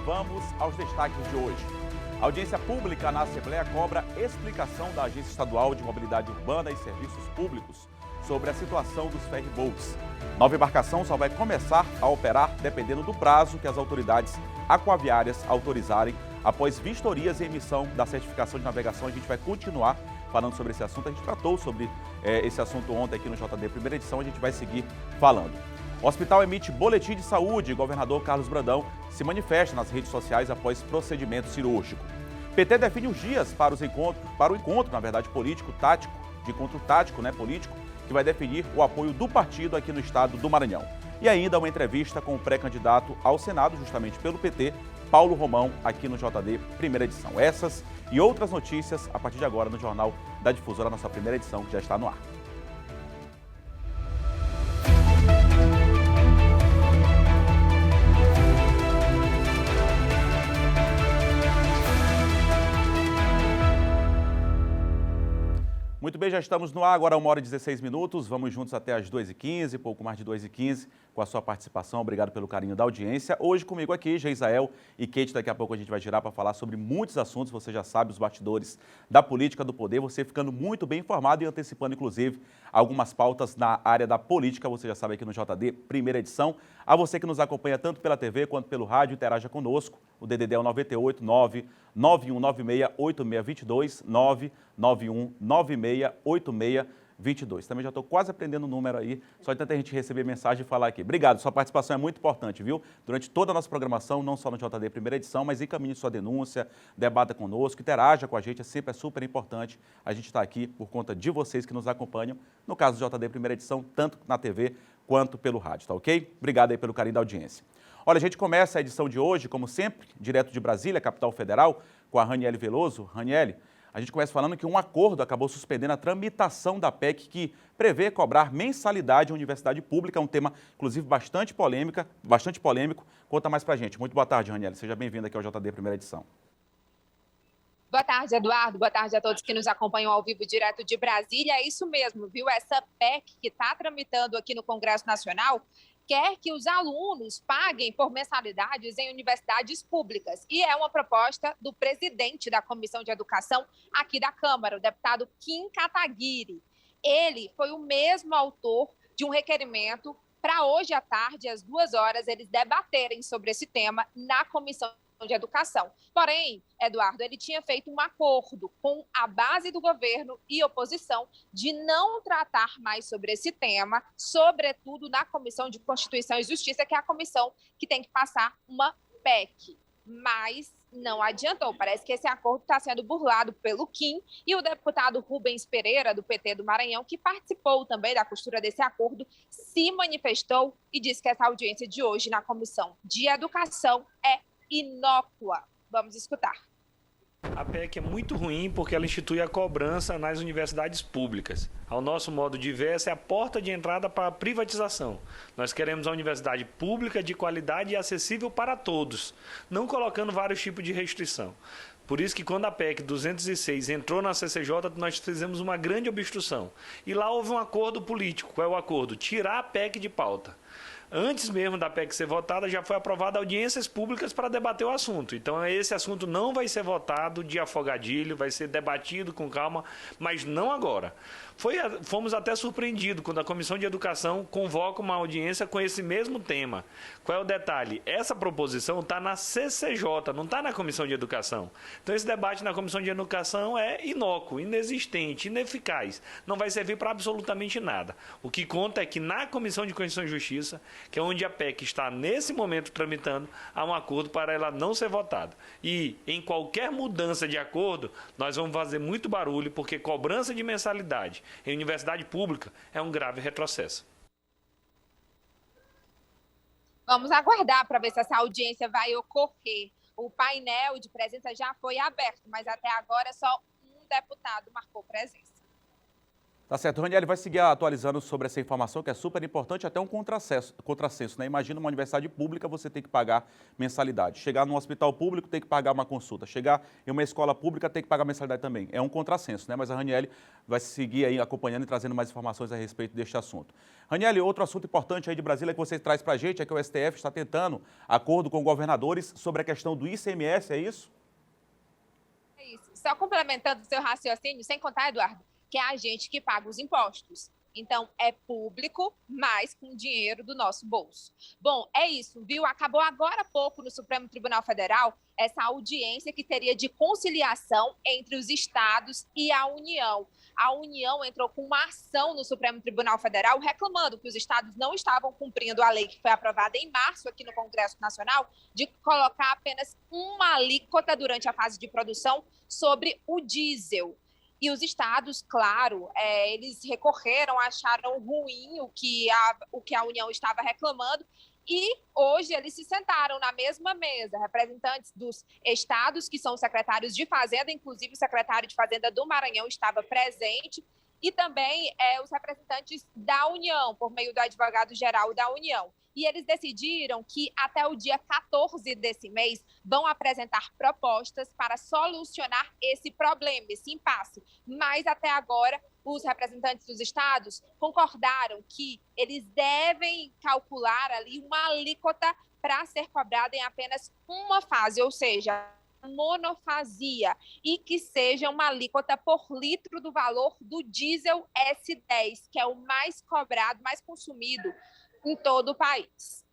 vamos aos destaques de hoje. A audiência pública na Assembleia cobra explicação da Agência Estadual de Mobilidade Urbana e Serviços Públicos sobre a situação dos ferryboats. Nova embarcação só vai começar a operar dependendo do prazo que as autoridades aquaviárias autorizarem após vistorias e emissão da certificação de navegação. A gente vai continuar falando sobre esse assunto. A gente tratou sobre esse assunto ontem aqui no JD Primeira Edição. A gente vai seguir falando. O hospital emite boletim de saúde e o governador Carlos Brandão se manifesta nas redes sociais após procedimento cirúrgico. PT define os dias para o encontro, na verdade, político-tático, de encontro tático, político, que vai definir o apoio do partido aqui no estado do Maranhão. E ainda uma entrevista com o pré-candidato ao Senado, justamente pelo PT, Paulo Romão, aqui no JD Primeira Edição. Essas e outras notícias a partir de agora no Jornal da Difusora, nossa primeira edição, que já está no ar. Muito bem, já estamos no ar, agora 1h16. Vamos juntos até as 2h15, pouco mais de 2h15, com a sua participação. Obrigado pelo carinho da audiência. Hoje comigo aqui, Geisael e Kate. Daqui a pouco a gente vai girar para falar sobre muitos assuntos. Você já sabe, os bastidores da política do poder. Você ficando muito bem informado e antecipando, inclusive, algumas pautas na área da política. Você já sabe aqui no JD Primeira Edição. A você que nos acompanha tanto pela TV quanto pelo rádio, interaja conosco. O DDD é o 98 99196 8622 99196 8622. Também já estou quase aprendendo o número aí, só de tanta gente receber mensagem e falar aqui. Obrigado, sua participação é muito importante, viu? Durante toda a nossa programação, não só no JD Primeira Edição, mas encaminhe sua denúncia, debata conosco, interaja com a gente, é super importante. A gente está aqui por conta de vocês que nos acompanham, no caso do JD Primeira Edição, tanto na TV quanto pelo rádio, tá ok? Obrigado aí pelo carinho da audiência. Olha, a gente começa a edição de hoje, como sempre, direto de Brasília, capital federal, com a Raniele Veloso. Raniele, a gente começa falando que um acordo acabou suspendendo a tramitação da PEC que prevê cobrar mensalidade à universidade pública, um tema, inclusive, bastante polêmico. Conta mais pra gente. Muito boa tarde, Raniele. Seja bem-vinda aqui ao JD Primeira Edição. Boa tarde, Eduardo. Boa tarde a todos que nos acompanham ao vivo direto de Brasília. É isso mesmo, viu? Essa PEC que está tramitando aqui no Congresso Nacional quer que os alunos paguem por mensalidades em universidades públicas. E é uma proposta do presidente da Comissão de Educação aqui da Câmara, o deputado Kim Kataguiri. Ele foi o mesmo autor de um requerimento para hoje à tarde, às 2h, eles debaterem sobre esse tema na Comissão de Educação. Porém, Eduardo, ele tinha feito um acordo com a base do governo e oposição de não tratar mais sobre esse tema, sobretudo na Comissão de Constituição e Justiça, que é a comissão que tem que passar uma PEC. Mas não adiantou, parece que esse acordo está sendo burlado pelo Kim e o deputado Rubens Pereira, do PT do Maranhão, que participou também da costura desse acordo, se manifestou e disse que essa audiência de hoje na Comissão de Educação é inócua. Vamos escutar. A PEC é muito ruim porque ela institui a cobrança nas universidades públicas. Ao nosso modo de ver, essa é a porta de entrada para a privatização. Nós queremos uma universidade pública de qualidade e acessível para todos, não colocando vários tipos de restrição. Por isso que quando a PEC 206 entrou na CCJ, nós fizemos uma grande obstrução. E lá houve um acordo político. Qual é o acordo? Tirar a PEC de pauta. Antes mesmo da PEC ser votada, já foi aprovada audiências públicas para debater o assunto. Então, esse assunto não vai ser votado de afogadilho, vai ser debatido com calma, mas não agora. Fomos até surpreendidos quando a Comissão de Educação convoca uma audiência com esse mesmo tema. Qual é o detalhe? Essa proposição está na CCJ, não está na Comissão de Educação. Então, esse debate na Comissão de Educação é inócuo, inexistente, ineficaz. Não vai servir para absolutamente nada. O que conta é que na Comissão de Constituição e Justiça, que é onde a PEC está nesse momento tramitando, há um acordo para ela não ser votada. E em qualquer mudança de acordo, nós vamos fazer muito barulho, porque cobrança de mensalidade em universidade pública é um grave retrocesso. Vamos aguardar para ver se essa audiência vai ocorrer. O painel de presença já foi aberto, mas até agora só um deputado marcou presença. Tá certo, Ranieri vai seguir atualizando sobre essa informação que é super importante, até um contrassenso, né? Imagina uma universidade pública, você tem que pagar mensalidade. Chegar num hospital público, tem que pagar uma consulta. Chegar em uma escola pública, tem que pagar mensalidade também. É um contrassenso, né? Mas a Ranieri vai seguir aí acompanhando e trazendo mais informações a respeito deste assunto. Ranieri, outro assunto importante aí de Brasília que você traz pra gente é que o STF está tentando acordo com governadores sobre a questão do ICMS, é isso? É isso. Só complementando o seu raciocínio, sem contar, Eduardo, que é a gente que paga os impostos. Então, é público, mas com dinheiro do nosso bolso. Bom, é isso, viu? Acabou agora há pouco no Supremo Tribunal Federal essa audiência que teria de conciliação entre os estados e a União. A União entrou com uma ação no Supremo Tribunal Federal reclamando que os estados não estavam cumprindo a lei que foi aprovada em março aqui no Congresso Nacional de colocar apenas uma alíquota durante a fase de produção sobre o diesel. E os estados, claro, eles recorreram, acharam ruim o que a União estava reclamando e hoje eles se sentaram na mesma mesa, representantes dos estados, que são secretários de Fazenda, inclusive o secretário de Fazenda do Maranhão estava presente, e também os representantes da União, por meio do advogado-geral da União. E eles decidiram que até o dia 14 desse mês vão apresentar propostas para solucionar esse problema, esse impasse. Mas até agora, os representantes dos estados concordaram que eles devem calcular ali uma alíquota para ser cobrada em apenas uma fase, ou seja, monofasia, e que seja uma alíquota por litro do valor do diesel S10, que é o mais cobrado, mais consumido em todo o país.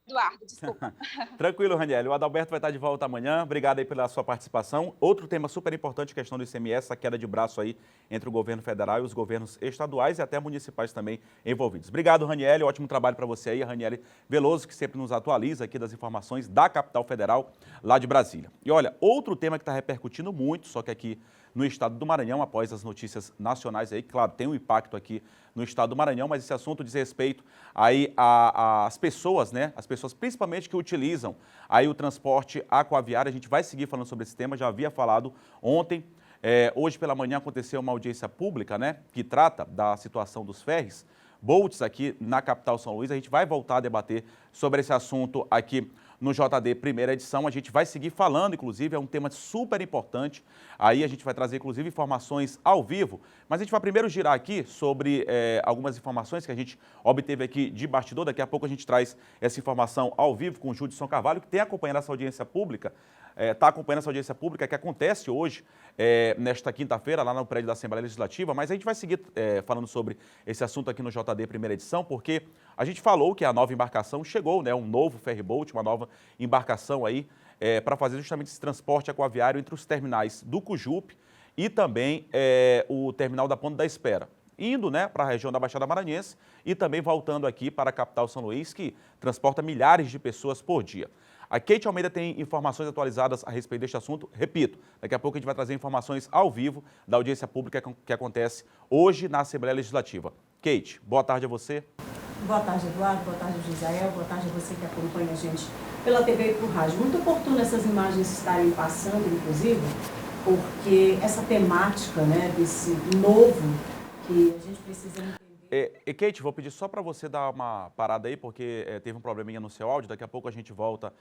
Eduardo, desculpa. Tranquilo, Ranieri. O Adalberto vai estar de volta amanhã. Obrigado aí pela sua participação. Outro tema super importante, questão do ICMS, a queda de braço aí entre o governo federal e os governos estaduais e até municipais também envolvidos. Obrigado, Ranieri. Ótimo trabalho para você aí, a Ranieri Veloso, que sempre nos atualiza aqui das informações da capital federal, lá de Brasília. E olha, outro tema que está repercutindo muito, só que aqui no estado do Maranhão, após as notícias nacionais aí, claro, tem um impacto aqui no estado do Maranhão, mas esse assunto diz respeito aí às pessoas, né? As pessoas principalmente que utilizam aí o transporte aquaviário. A gente vai seguir falando sobre esse tema, já havia falado ontem. Hoje pela manhã aconteceu uma audiência pública, né? Que trata da situação dos ferries Bolts aqui na capital São Luís. A gente vai voltar a debater sobre esse assunto aqui no JD Primeira Edição. A gente vai seguir falando, inclusive, é um tema super importante. Aí a gente vai trazer, inclusive, informações ao vivo. Mas a gente vai primeiro girar aqui sobre algumas informações que a gente obteve aqui de bastidor. Daqui a pouco a gente traz essa informação ao vivo com o Judson Carvalho, que tem acompanhado essa audiência pública. Está acompanhando essa audiência pública que acontece hoje, nesta quinta-feira, lá no prédio da Assembleia Legislativa, mas a gente vai seguir falando sobre esse assunto aqui no JD Primeira Edição, porque a gente falou que a nova embarcação chegou, né, um novo ferryboat, uma nova embarcação aí, para fazer justamente esse transporte aquaviário entre os terminais do Cujupe e também o terminal da Ponta da Espera, indo, né, para a região da Baixada Maranhense e também voltando aqui para a capital São Luís, que transporta milhares de pessoas por dia. A Kate Almeida tem informações atualizadas a respeito deste assunto. Repito, daqui a pouco a gente vai trazer informações ao vivo da audiência pública que acontece hoje na Assembleia Legislativa. Kate, boa tarde a você. Boa tarde, Eduardo. Boa tarde, Gisael. Boa tarde a você que acompanha a gente pela TV e por rádio. Muito oportuno essas imagens estarem passando, inclusive, porque essa temática, né, desse novo que a gente precisa entender. Kate, vou pedir só para você dar uma parada aí, porque teve um probleminha no seu áudio. Daqui a pouco a gente volta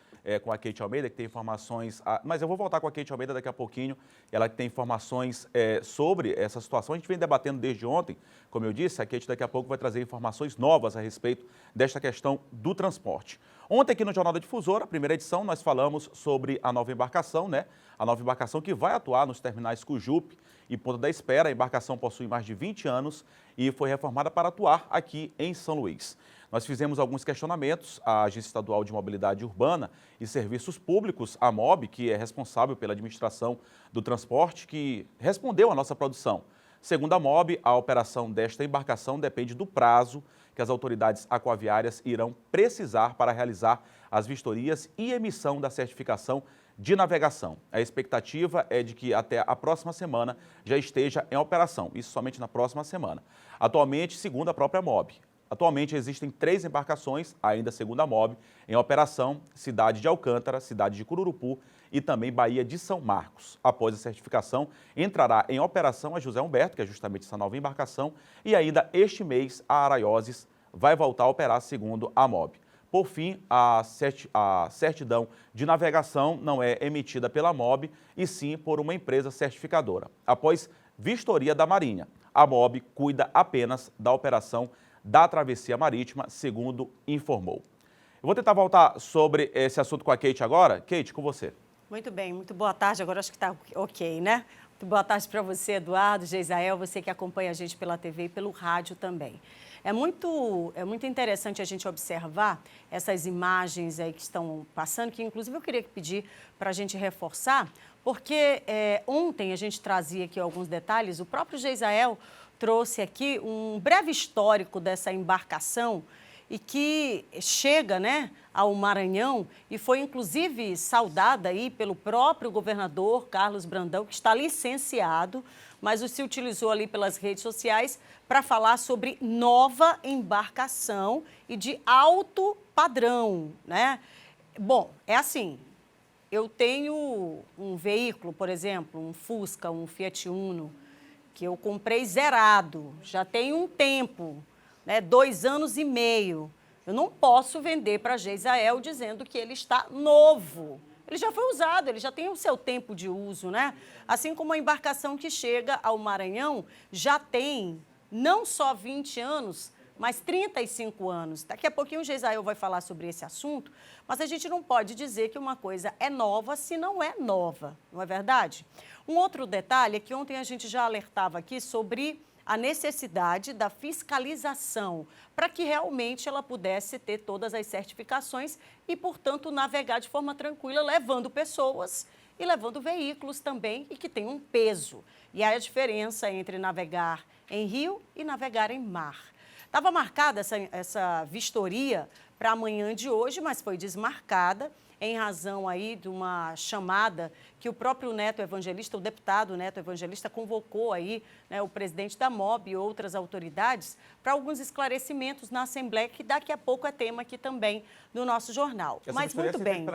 com a Kate Almeida, que tem informações... Mas eu vou voltar com a Kate Almeida daqui a pouquinho. Ela que tem informações sobre essa situação. A gente vem debatendo desde ontem, como eu disse. A Kate daqui a pouco vai trazer informações novas a respeito desta questão do transporte. Ontem aqui no Jornal da Difusora, primeira edição, nós falamos sobre a nova embarcação, né? A nova embarcação que vai atuar nos terminais Cujupe e Ponta da Espera. A embarcação possui mais de 20 anos e foi reformada para atuar aqui em São Luís. Nós fizemos alguns questionamentos à Agência Estadual de Mobilidade Urbana e Serviços Públicos, a MOB, que é responsável pela administração do transporte, que respondeu à nossa produção. Segundo a MOB, a operação desta embarcação depende do prazo que as autoridades aquaviárias irão precisar para realizar as vistorias e emissão da certificação de navegação. A expectativa é de que até a próxima semana já esteja em operação, isso somente na próxima semana. Atualmente, segundo a própria MOB, Atualmente existem 3 embarcações, ainda segundo a MOB, em operação: cidade de Alcântara, cidade de Cururupu e também Baía de São Marcos. Após a certificação, entrará em operação a José Humberto, que é justamente essa nova embarcação, e ainda este mês a Araioses vai voltar a operar segundo a MOB. Por fim, a certidão de navegação não é emitida pela MOB, e sim por uma empresa certificadora. Após vistoria da Marinha, a MOB cuida apenas da operação da travessia marítima, segundo informou. Eu vou tentar voltar sobre esse assunto com a Kate agora. Kate, com você. Muito bem, muito boa tarde. Agora acho que está ok, né? Muito boa tarde para você, Eduardo, Geisael, você que acompanha a gente pela TV e pelo rádio também. É muito interessante a gente observar essas imagens aí que estão passando, que inclusive eu queria pedir para a gente reforçar, porque ontem a gente trazia aqui alguns detalhes, o próprio Geisael trouxe aqui um breve histórico dessa embarcação e que chega, né, ao Maranhão e foi inclusive saudada aí pelo próprio governador Carlos Brandão, que está licenciado, mas se utilizou ali pelas redes sociais para falar sobre nova embarcação e de alto padrão, né? Bom, é assim, eu tenho um veículo, por exemplo, um Fusca, um Fiat Uno, que eu comprei zerado, já tem um tempo, né, 2 anos e meio. Eu não posso vender para Geisael dizendo que ele está novo. Ele já foi usado, ele já tem o seu tempo de uso, né? Assim como a embarcação que chega ao Maranhão já tem não só 20 anos, mas 35 anos. Daqui a pouquinho o Geisael vai falar sobre esse assunto, mas a gente não pode dizer que uma coisa é nova se não é nova, não é verdade? Um outro detalhe é que ontem a gente já alertava aqui sobre a necessidade da fiscalização para que realmente ela pudesse ter todas as certificações e, portanto, navegar de forma tranquila, levando pessoas e levando veículos também e que tem um peso. E aí a diferença entre navegar em rio e navegar em mar. Estava marcada essa vistoria para amanhã de hoje, mas foi desmarcada em razão aí de uma chamada que o próprio Neto Evangelista, o deputado Neto Evangelista, convocou aí, né, o presidente da MOB e outras autoridades para alguns esclarecimentos na Assembleia, que daqui a pouco é tema aqui também do nosso jornal. Mas muito bem,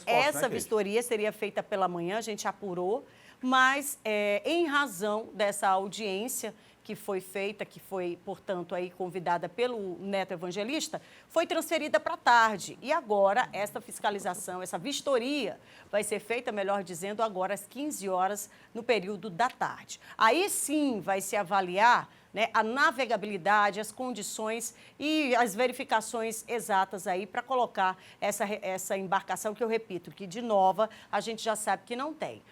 essa vistoria seria feita pela manhã, a gente apurou, mas em razão dessa audiência que foi feita, que foi, portanto, aí convidada pelo Neto Evangelista, foi transferida para tarde. E agora, essa fiscalização, essa vistoria, vai ser feita, melhor dizendo, agora às 15 horas, no período da tarde. Aí sim vai se avaliar, né, a navegabilidade, as condições e as verificações exatas aí para colocar essa embarcação, que eu repito, que de nova a gente já sabe que não tem.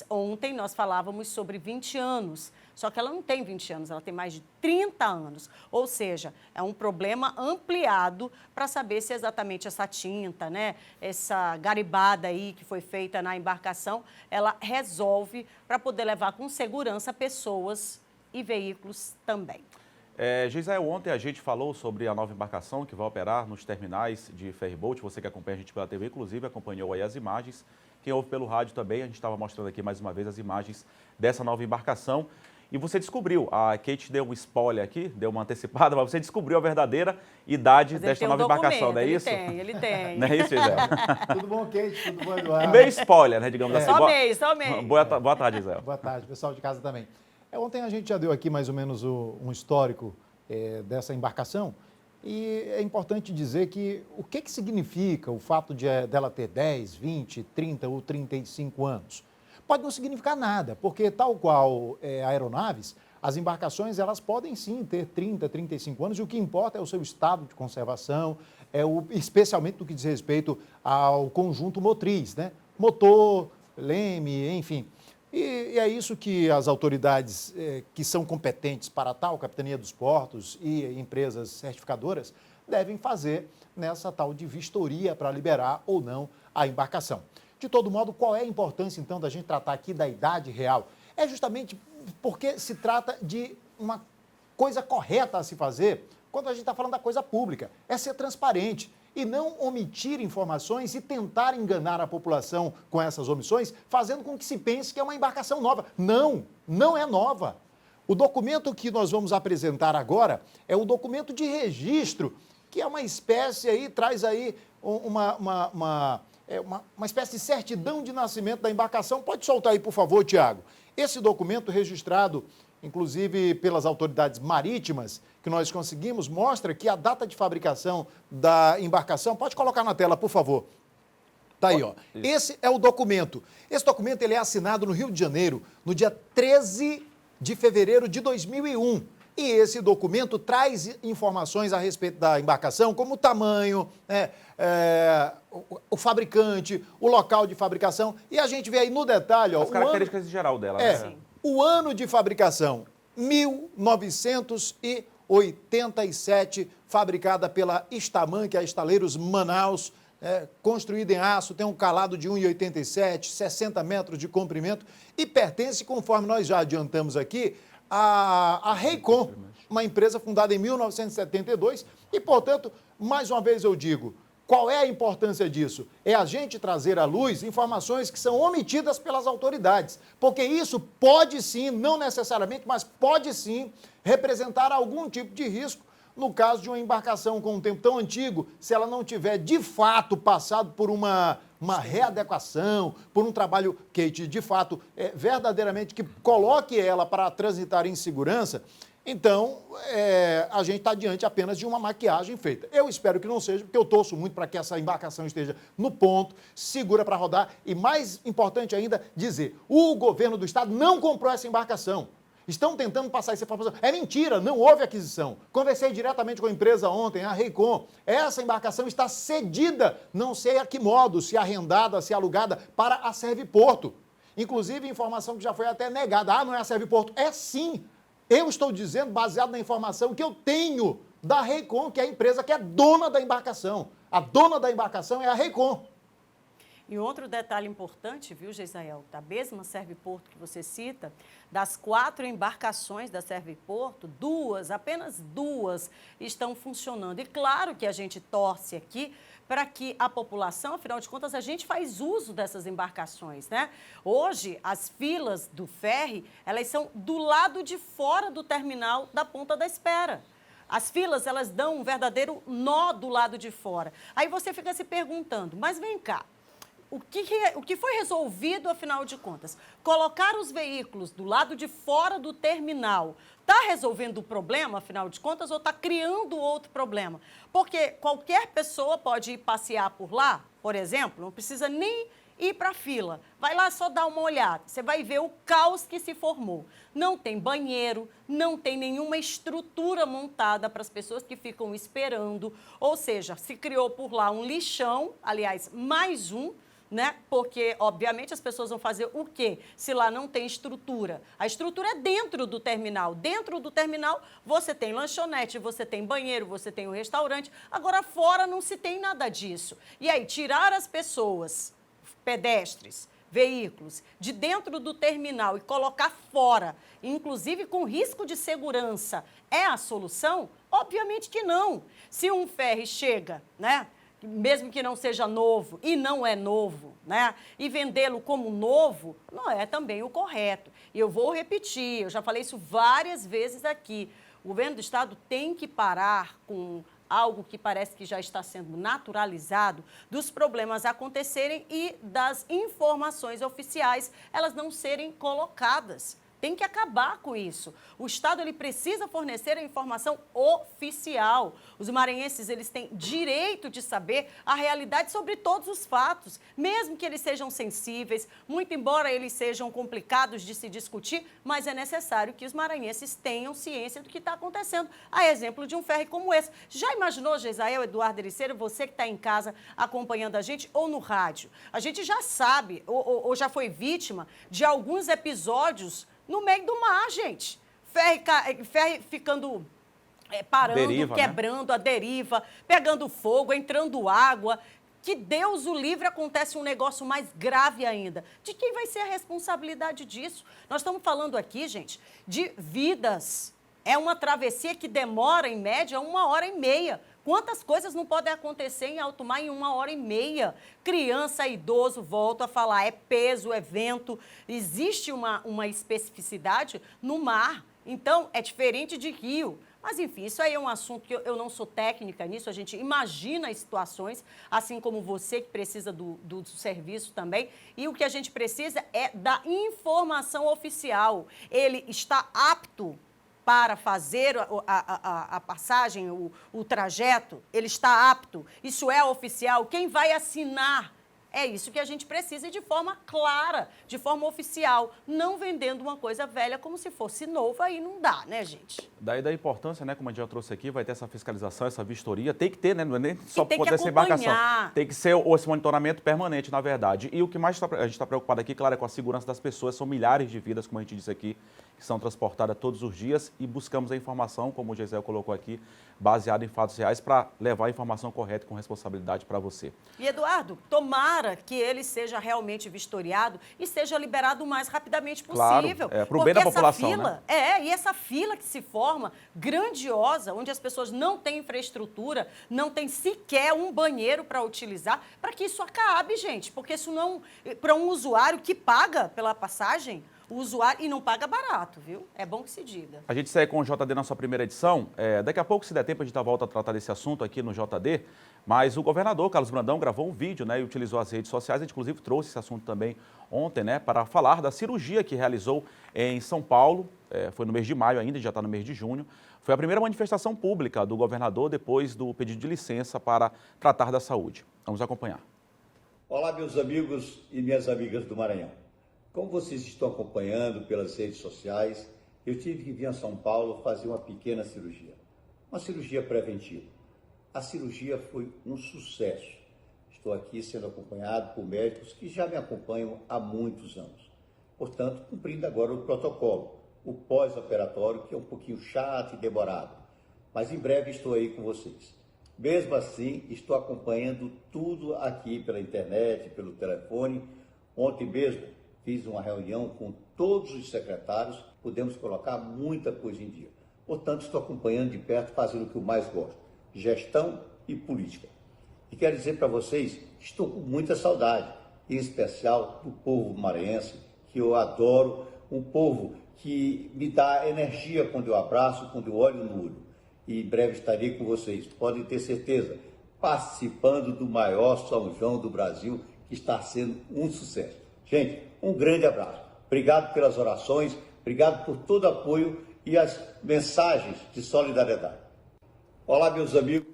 Ontem nós falávamos sobre 20 anos, só que ela não tem 20 anos, ela tem mais de 30 anos. Ou seja, é um problema ampliado para saber se exatamente essa tinta, né, essa garibada aí que foi feita na embarcação, ela resolve para poder levar com segurança pessoas e veículos também. Geisael, ontem a gente falou sobre a nova embarcação que vai operar nos terminais de ferryboat. Você que acompanha a gente pela TV, inclusive, acompanhou aí as imagens. Quem ouve pelo rádio também, a gente estava mostrando aqui mais uma vez as imagens dessa nova embarcação. E você descobriu, a Kate deu um spoiler aqui, deu uma antecipada, mas você descobriu a verdadeira idade desta nova embarcação, não é isso? Ele tem. Não é isso, Geisael? Tudo bom, Kate? Tudo bom, Eduardo? Meio spoiler, né, digamos assim. Só meio. Boa tarde, Geisael. Boa tarde, pessoal de casa também. Ontem a gente já deu aqui mais ou menos um histórico dessa embarcação e é importante dizer que o que significa o fato dela ter 10, 20, 30 ou 35 anos. Pode não significar nada, porque tal qual aeronaves, as embarcações elas podem sim ter 30, 35 anos e o que importa é o seu estado de conservação, especialmente no que diz respeito ao conjunto motriz, né? Motor, leme, enfim. E é isso que as autoridades que são competentes para tal, Capitania dos Portos e empresas certificadoras, devem fazer nessa tal de vistoria para liberar ou não a embarcação. De todo modo, qual é a importância, então, da gente tratar aqui da idade real? É justamente porque se trata de uma coisa correta a se fazer quando a gente está falando da coisa pública. É ser transparente e não omitir informações e tentar enganar a população com essas omissões, fazendo com que se pense que é uma embarcação nova. Não, não é nova. O documento que nós vamos apresentar agora é o documento de registro, que é uma espécie aí, traz aí uma espécie de certidão de nascimento da embarcação. Pode soltar aí, por favor, Tiago. Esse documento registrado, inclusive pelas autoridades marítimas, que nós conseguimos, mostra que a data de fabricação da embarcação, pode colocar na tela, por favor. Tá aí, ó. Esse é o documento. Esse documento ele é assinado no Rio de Janeiro, no dia 13 de fevereiro de 2001. E esse documento traz informações a respeito da embarcação, como o tamanho, o fabricante, o local de fabricação. E a gente vê aí no detalhe... Ó, as características em geral dela. Né? O ano de fabricação, 1987, fabricada pela Istaman, que é a Estaleiros Manaus, construída em aço, tem um calado de 1,87, 60 metros de comprimento e pertence, conforme nós já adiantamos aqui, a Reicon, uma empresa fundada em 1972 e, portanto, mais uma vez eu digo, qual é a importância disso? É a gente trazer à luz informações que são omitidas pelas autoridades, porque isso pode sim, não necessariamente, mas pode sim representar algum tipo de risco no caso de uma embarcação com um tempo tão antigo, se ela não tiver de fato passado por uma readequação, por um trabalho que de fato verdadeiramente que coloque ela para transitar em segurança, então a gente está diante apenas de uma maquiagem feita. Eu espero que não seja, porque eu torço muito para que essa embarcação esteja no ponto, segura para rodar e, mais importante ainda, dizer, o governo do estado não comprou essa embarcação. Estão tentando passar essa informação. É mentira, não houve aquisição. Conversei diretamente com a empresa ontem, a Reicon. Essa embarcação está cedida, não sei a que modo, se arrendada, se alugada, para a Serviporto. Inclusive, informação que já foi até negada. Ah, não é a Serviporto? É sim. Eu estou dizendo, baseado na informação que eu tenho da Reicon, que é a empresa que é dona da embarcação. A dona da embarcação é a Reicon. E outro detalhe importante, viu, Geisael, da mesma Serviporto que você cita, das 4 embarcações da Serviporto, apenas duas estão funcionando. E claro que a gente torce aqui para que a população, afinal de contas, a gente faz uso dessas embarcações, né? Hoje, as filas do ferry, elas são do lado de fora do terminal da Ponta da Espera. As filas, elas dão um verdadeiro nó do lado de fora. Aí você fica se perguntando, mas vem cá, o que foi resolvido, afinal de contas? Colocar os veículos do lado de fora do terminal está resolvendo o problema, afinal de contas, ou está criando outro problema? Porque qualquer pessoa pode ir passear por lá, por exemplo, não precisa nem ir para a fila. Vai lá só dar uma olhada, você vai ver o caos que se formou. Não tem banheiro, não tem nenhuma estrutura montada para as pessoas que ficam esperando, ou seja, se criou por lá um lixão, aliás, mais um, né? Porque, obviamente, as pessoas vão fazer o quê? Se lá não tem estrutura. A estrutura é dentro do terminal. Dentro do terminal, você tem lanchonete, você tem banheiro, você tem um restaurante. Agora, fora não se tem nada disso. E aí, tirar as pessoas, pedestres, veículos, de dentro do terminal e colocar fora, inclusive com risco de segurança, é a solução? Obviamente que não. Se um ferry chega, né? Mesmo que não seja novo, e não é novo, né? E vendê-lo como novo não é também o correto. E eu vou repetir, eu já falei isso várias vezes aqui. O governo do estado tem que parar com algo que parece que já está sendo naturalizado, dos problemas acontecerem e das informações oficiais elas não serem colocadas. Tem que acabar com isso. O Estado ele precisa fornecer a informação oficial. Os maranhenses eles têm direito de saber a realidade sobre todos os fatos, mesmo que eles sejam sensíveis, muito embora eles sejam complicados de se discutir, mas é necessário que os maranhenses tenham ciência do que está acontecendo. A exemplo de um ferry como esse. Já imaginou, Geisael, Eduardo Ericeira, você que está em casa acompanhando a gente ou no rádio? A gente já sabe ou já foi vítima de alguns episódios no meio do mar, gente. Ferry ficando parando, deriva, quebrando, né? A deriva, pegando fogo, entrando água. Que Deus o livre, acontece um negócio mais grave ainda. De quem vai ser a responsabilidade disso? Nós estamos falando aqui, gente, de vidas. É uma travessia que demora, em média, 1h30. Quantas coisas não podem acontecer em alto mar em 1h30? Criança, idoso, volto a falar, é peso, é vento. Existe uma especificidade no mar. Então, é diferente de Rio. Mas, enfim, isso aí é um assunto que eu não sou técnica nisso, a gente imagina as situações, assim como você que precisa do serviço também, e o que a gente precisa é da informação oficial. Ele está apto para fazer a passagem, o trajeto, ele está apto, isso é oficial, quem vai assinar? É isso que a gente precisa e de forma clara, de forma oficial, não vendendo uma coisa velha como se fosse nova, aí não dá, né, gente? Daí da importância, né, como a gente já trouxe aqui, vai ter essa fiscalização, essa vistoria, tem que ter, né, não é nem só tem poder que ser embarcação, acompanhar. tem que ser esse monitoramento permanente, na verdade. E o que mais a gente está preocupado aqui, claro, é com a segurança das pessoas, são milhares de vidas, como a gente disse aqui, que são transportadas todos os dias e buscamos a informação, como o Gisele colocou aqui, baseada em fatos reais, para levar a informação correta e com responsabilidade para você. E, Eduardo, tomara que ele seja realmente vistoriado e seja liberado o mais rapidamente possível. Claro, para o bem da população, fila, né? E essa fila que se forma, grandiosa, onde as pessoas não têm infraestrutura, não tem sequer um banheiro para utilizar, para que isso acabe, gente, porque isso não, para um usuário que paga pela passagem, o usuário, e não paga barato, viu? É bom que se diga. A gente segue com o JD na sua primeira edição. Daqui a pouco, se der tempo, a gente volta a tratar desse assunto aqui no JD. Mas o governador Carlos Brandão gravou um vídeo, né, e utilizou as redes sociais. A gente, inclusive, trouxe esse assunto também ontem, né, para falar da cirurgia que realizou em São Paulo. Foi no mês de maio ainda, já está no mês de junho. Foi a primeira manifestação pública do governador depois do pedido de licença para tratar da saúde. Vamos acompanhar. Olá, meus amigos e minhas amigas do Maranhão. Como vocês estão acompanhando pelas redes sociais, eu tive que vir a São Paulo fazer uma pequena cirurgia. Uma cirurgia preventiva. A cirurgia foi um sucesso. Estou aqui sendo acompanhado por médicos que já me acompanham há muitos anos. Portanto, cumprindo agora o protocolo, o pós-operatório, que é um pouquinho chato e demorado. Mas em breve estou aí com vocês. Mesmo assim, estou acompanhando tudo aqui pela internet, pelo telefone. Ontem mesmo, fiz uma reunião com todos os secretários, pudemos colocar muita coisa em dia. Portanto, estou acompanhando de perto, fazendo o que eu mais gosto, gestão e política. E quero dizer para vocês, estou com muita saudade, em especial do povo maranhense, que eu adoro, um povo que me dá energia quando eu abraço, quando eu olho no olho. E em breve estarei com vocês, podem ter certeza, participando do maior São João do Brasil, que está sendo um sucesso. Gente, um grande abraço. Obrigado pelas orações, obrigado por todo o apoio e as mensagens de solidariedade. Olá, meus amigos.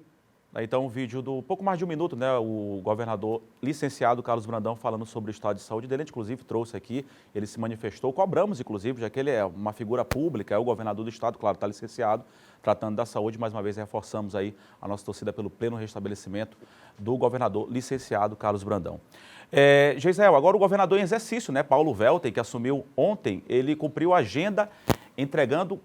Então, um vídeo do pouco mais de um minuto, né? O governador licenciado Carlos Brandão falando sobre o estado de saúde dele, inclusive trouxe aqui, ele se manifestou, cobramos inclusive, já que ele é uma figura pública, é o governador do estado, claro, está licenciado, tratando da saúde, mais uma vez reforçamos aí a nossa torcida pelo pleno restabelecimento do governador licenciado Carlos Brandão. Gisele, agora o governador em exercício, né? Paulo Welter, que assumiu ontem, ele cumpriu a agenda entregando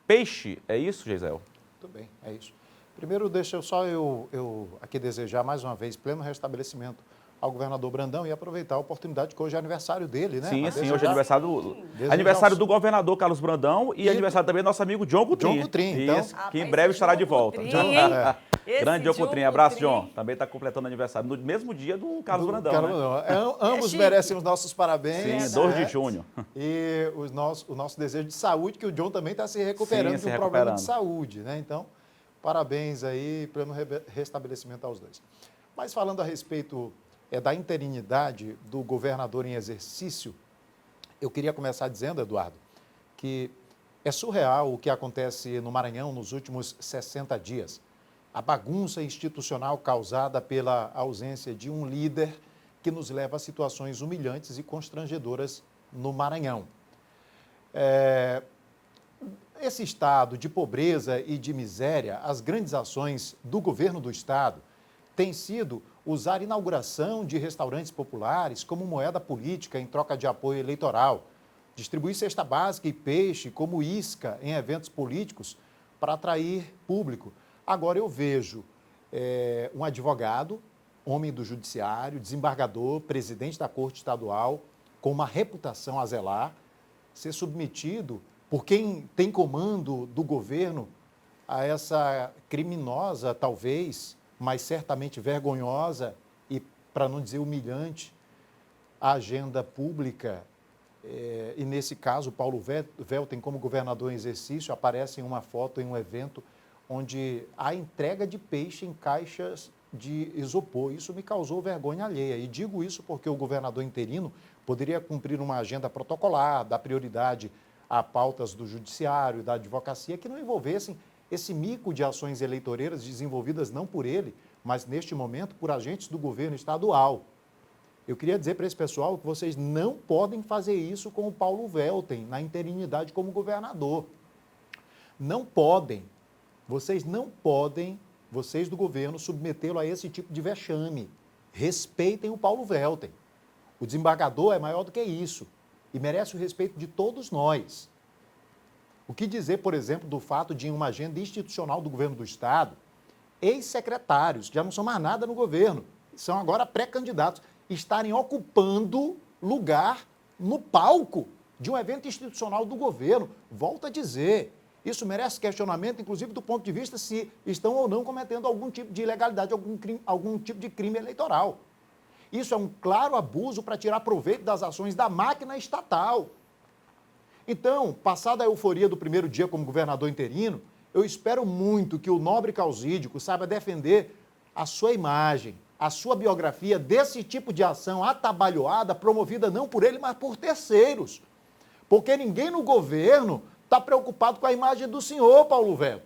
peixe, é isso, Gisele? Muito bem, é isso. Primeiro, deixa eu aqui desejar mais uma vez pleno restabelecimento ao governador Brandão e aproveitar a oportunidade que hoje é aniversário dele, né? Sim, hoje é aniversário do governador Carlos Brandão e aniversário também do nosso amigo John Coutrin. John Coutrin, então. Isso, que em breve estará de volta. Grande John Coutrin, abraço, John. Também está completando aniversário no mesmo dia do Carlos Brandão, né? Ambos merecem os nossos parabéns. Sim, 2 de junho. E o nosso desejo de saúde, que o John também está se recuperando de um problema de saúde, né? Então, parabéns aí, pleno restabelecimento aos dois. Mas falando a respeito da interinidade do governador em exercício, eu queria começar dizendo, Eduardo, que é surreal o que acontece no Maranhão nos últimos 60 dias. A bagunça institucional causada pela ausência de um líder que nos leva a situações humilhantes e constrangedoras no Maranhão. Esse estado de pobreza e de miséria, as grandes ações do governo do estado têm sido usar inauguração de restaurantes populares como moeda política em troca de apoio eleitoral, distribuir cesta básica e peixe como isca em eventos políticos para atrair público. Agora eu vejo um advogado, homem do judiciário, desembargador, presidente da Corte Estadual, com uma reputação a zelar, ser submetido por quem tem comando do governo a essa criminosa, talvez, mas certamente vergonhosa e, para não dizer humilhante, a agenda pública E nesse caso, o Paulo Welten, como governador em exercício, aparece em uma foto em um evento onde há entrega de peixe em caixas de isopor. Isso me causou vergonha alheia. E digo isso porque o governador interino poderia cumprir uma agenda protocolar, dar prioridade a pautas do judiciário, da advocacia, que não envolvessem esse mico de ações eleitoreiras desenvolvidas não por ele, mas neste momento por agentes do governo estadual. Eu queria dizer para esse pessoal que vocês não podem fazer isso com o Paulo Welten, na interinidade como governador. Não podem. Vocês não podem, vocês do governo, submetê-lo a esse tipo de vexame. Respeitem o Paulo Welten. O desembargador é maior do que isso e merece o respeito de todos nós. O que dizer, por exemplo, do fato de, em uma agenda institucional do governo do Estado, ex-secretários, que já não são mais nada no governo, são agora pré-candidatos, estarem ocupando lugar no palco de um evento institucional do governo? Volto a dizer, isso merece questionamento, inclusive do ponto de vista se estão ou não cometendo algum tipo de ilegalidade, algum tipo de crime eleitoral. Isso é um claro abuso para tirar proveito das ações da máquina estatal. Então, passada a euforia do primeiro dia como governador interino, eu espero muito que o nobre causídico saiba defender a sua imagem, a sua biografia desse tipo de ação atabalhoada, promovida não por ele, mas por terceiros. Porque ninguém no governo está preocupado com a imagem do senhor, Paulo Welten.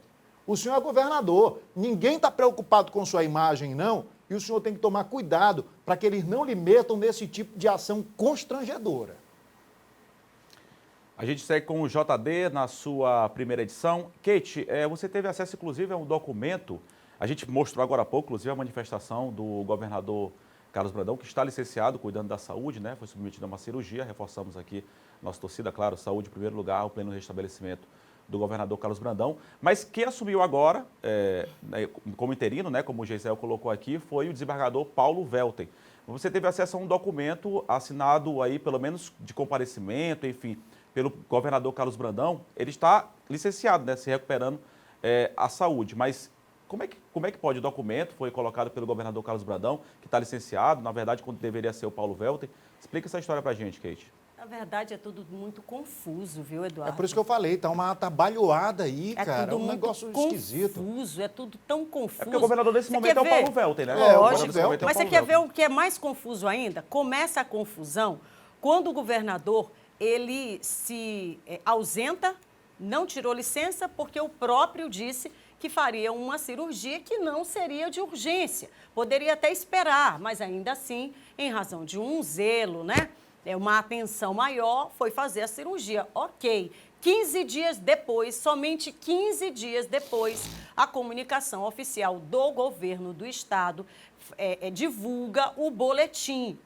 O senhor é governador, ninguém está preocupado com sua imagem, não, e o senhor tem que tomar cuidado para que eles não lhe metam nesse tipo de ação constrangedora. A gente segue com o JD na sua primeira edição. Kate, você teve acesso, inclusive, a um documento. A gente mostrou agora há pouco, inclusive, a manifestação do governador Carlos Brandão, que está licenciado, cuidando da saúde, né? Foi submetido a uma cirurgia. Reforçamos aqui nossa torcida, claro, saúde em primeiro lugar, o pleno restabelecimento do governador Carlos Brandão. Mas quem assumiu agora, como interino, né, como o Geisel colocou aqui, foi o desembargador Paulo Welten. Você teve acesso a um documento assinado aí, pelo menos de comparecimento, enfim, pelo governador Carlos Brandão. Ele está licenciado, né, se recuperando a saúde, mas como é que pode? O documento foi colocado pelo governador Carlos Brandão, que está licenciado, na verdade, quando deveria ser o Paulo Welten. Explica essa história para a gente, Kate. Na verdade, é tudo muito confuso, viu, Eduardo? É por isso que eu falei, tá uma atabalhoada aí, cara, é um negócio esquisito. Confuso, é tudo tão confuso. É porque o governador desse momento é o Paulo Welten, né? Lógico, mas você quer ver o que é mais confuso ainda? Começa a confusão quando o governador, ele se ausenta, não tirou licença, porque o próprio disse que faria uma cirurgia que não seria de urgência. Poderia até esperar, mas ainda assim, em razão de um zelo, né? Uma atenção maior, foi fazer a cirurgia. Ok. 15 dias depois, somente 15 dias depois, a comunicação oficial do governo do estado divulga o boletim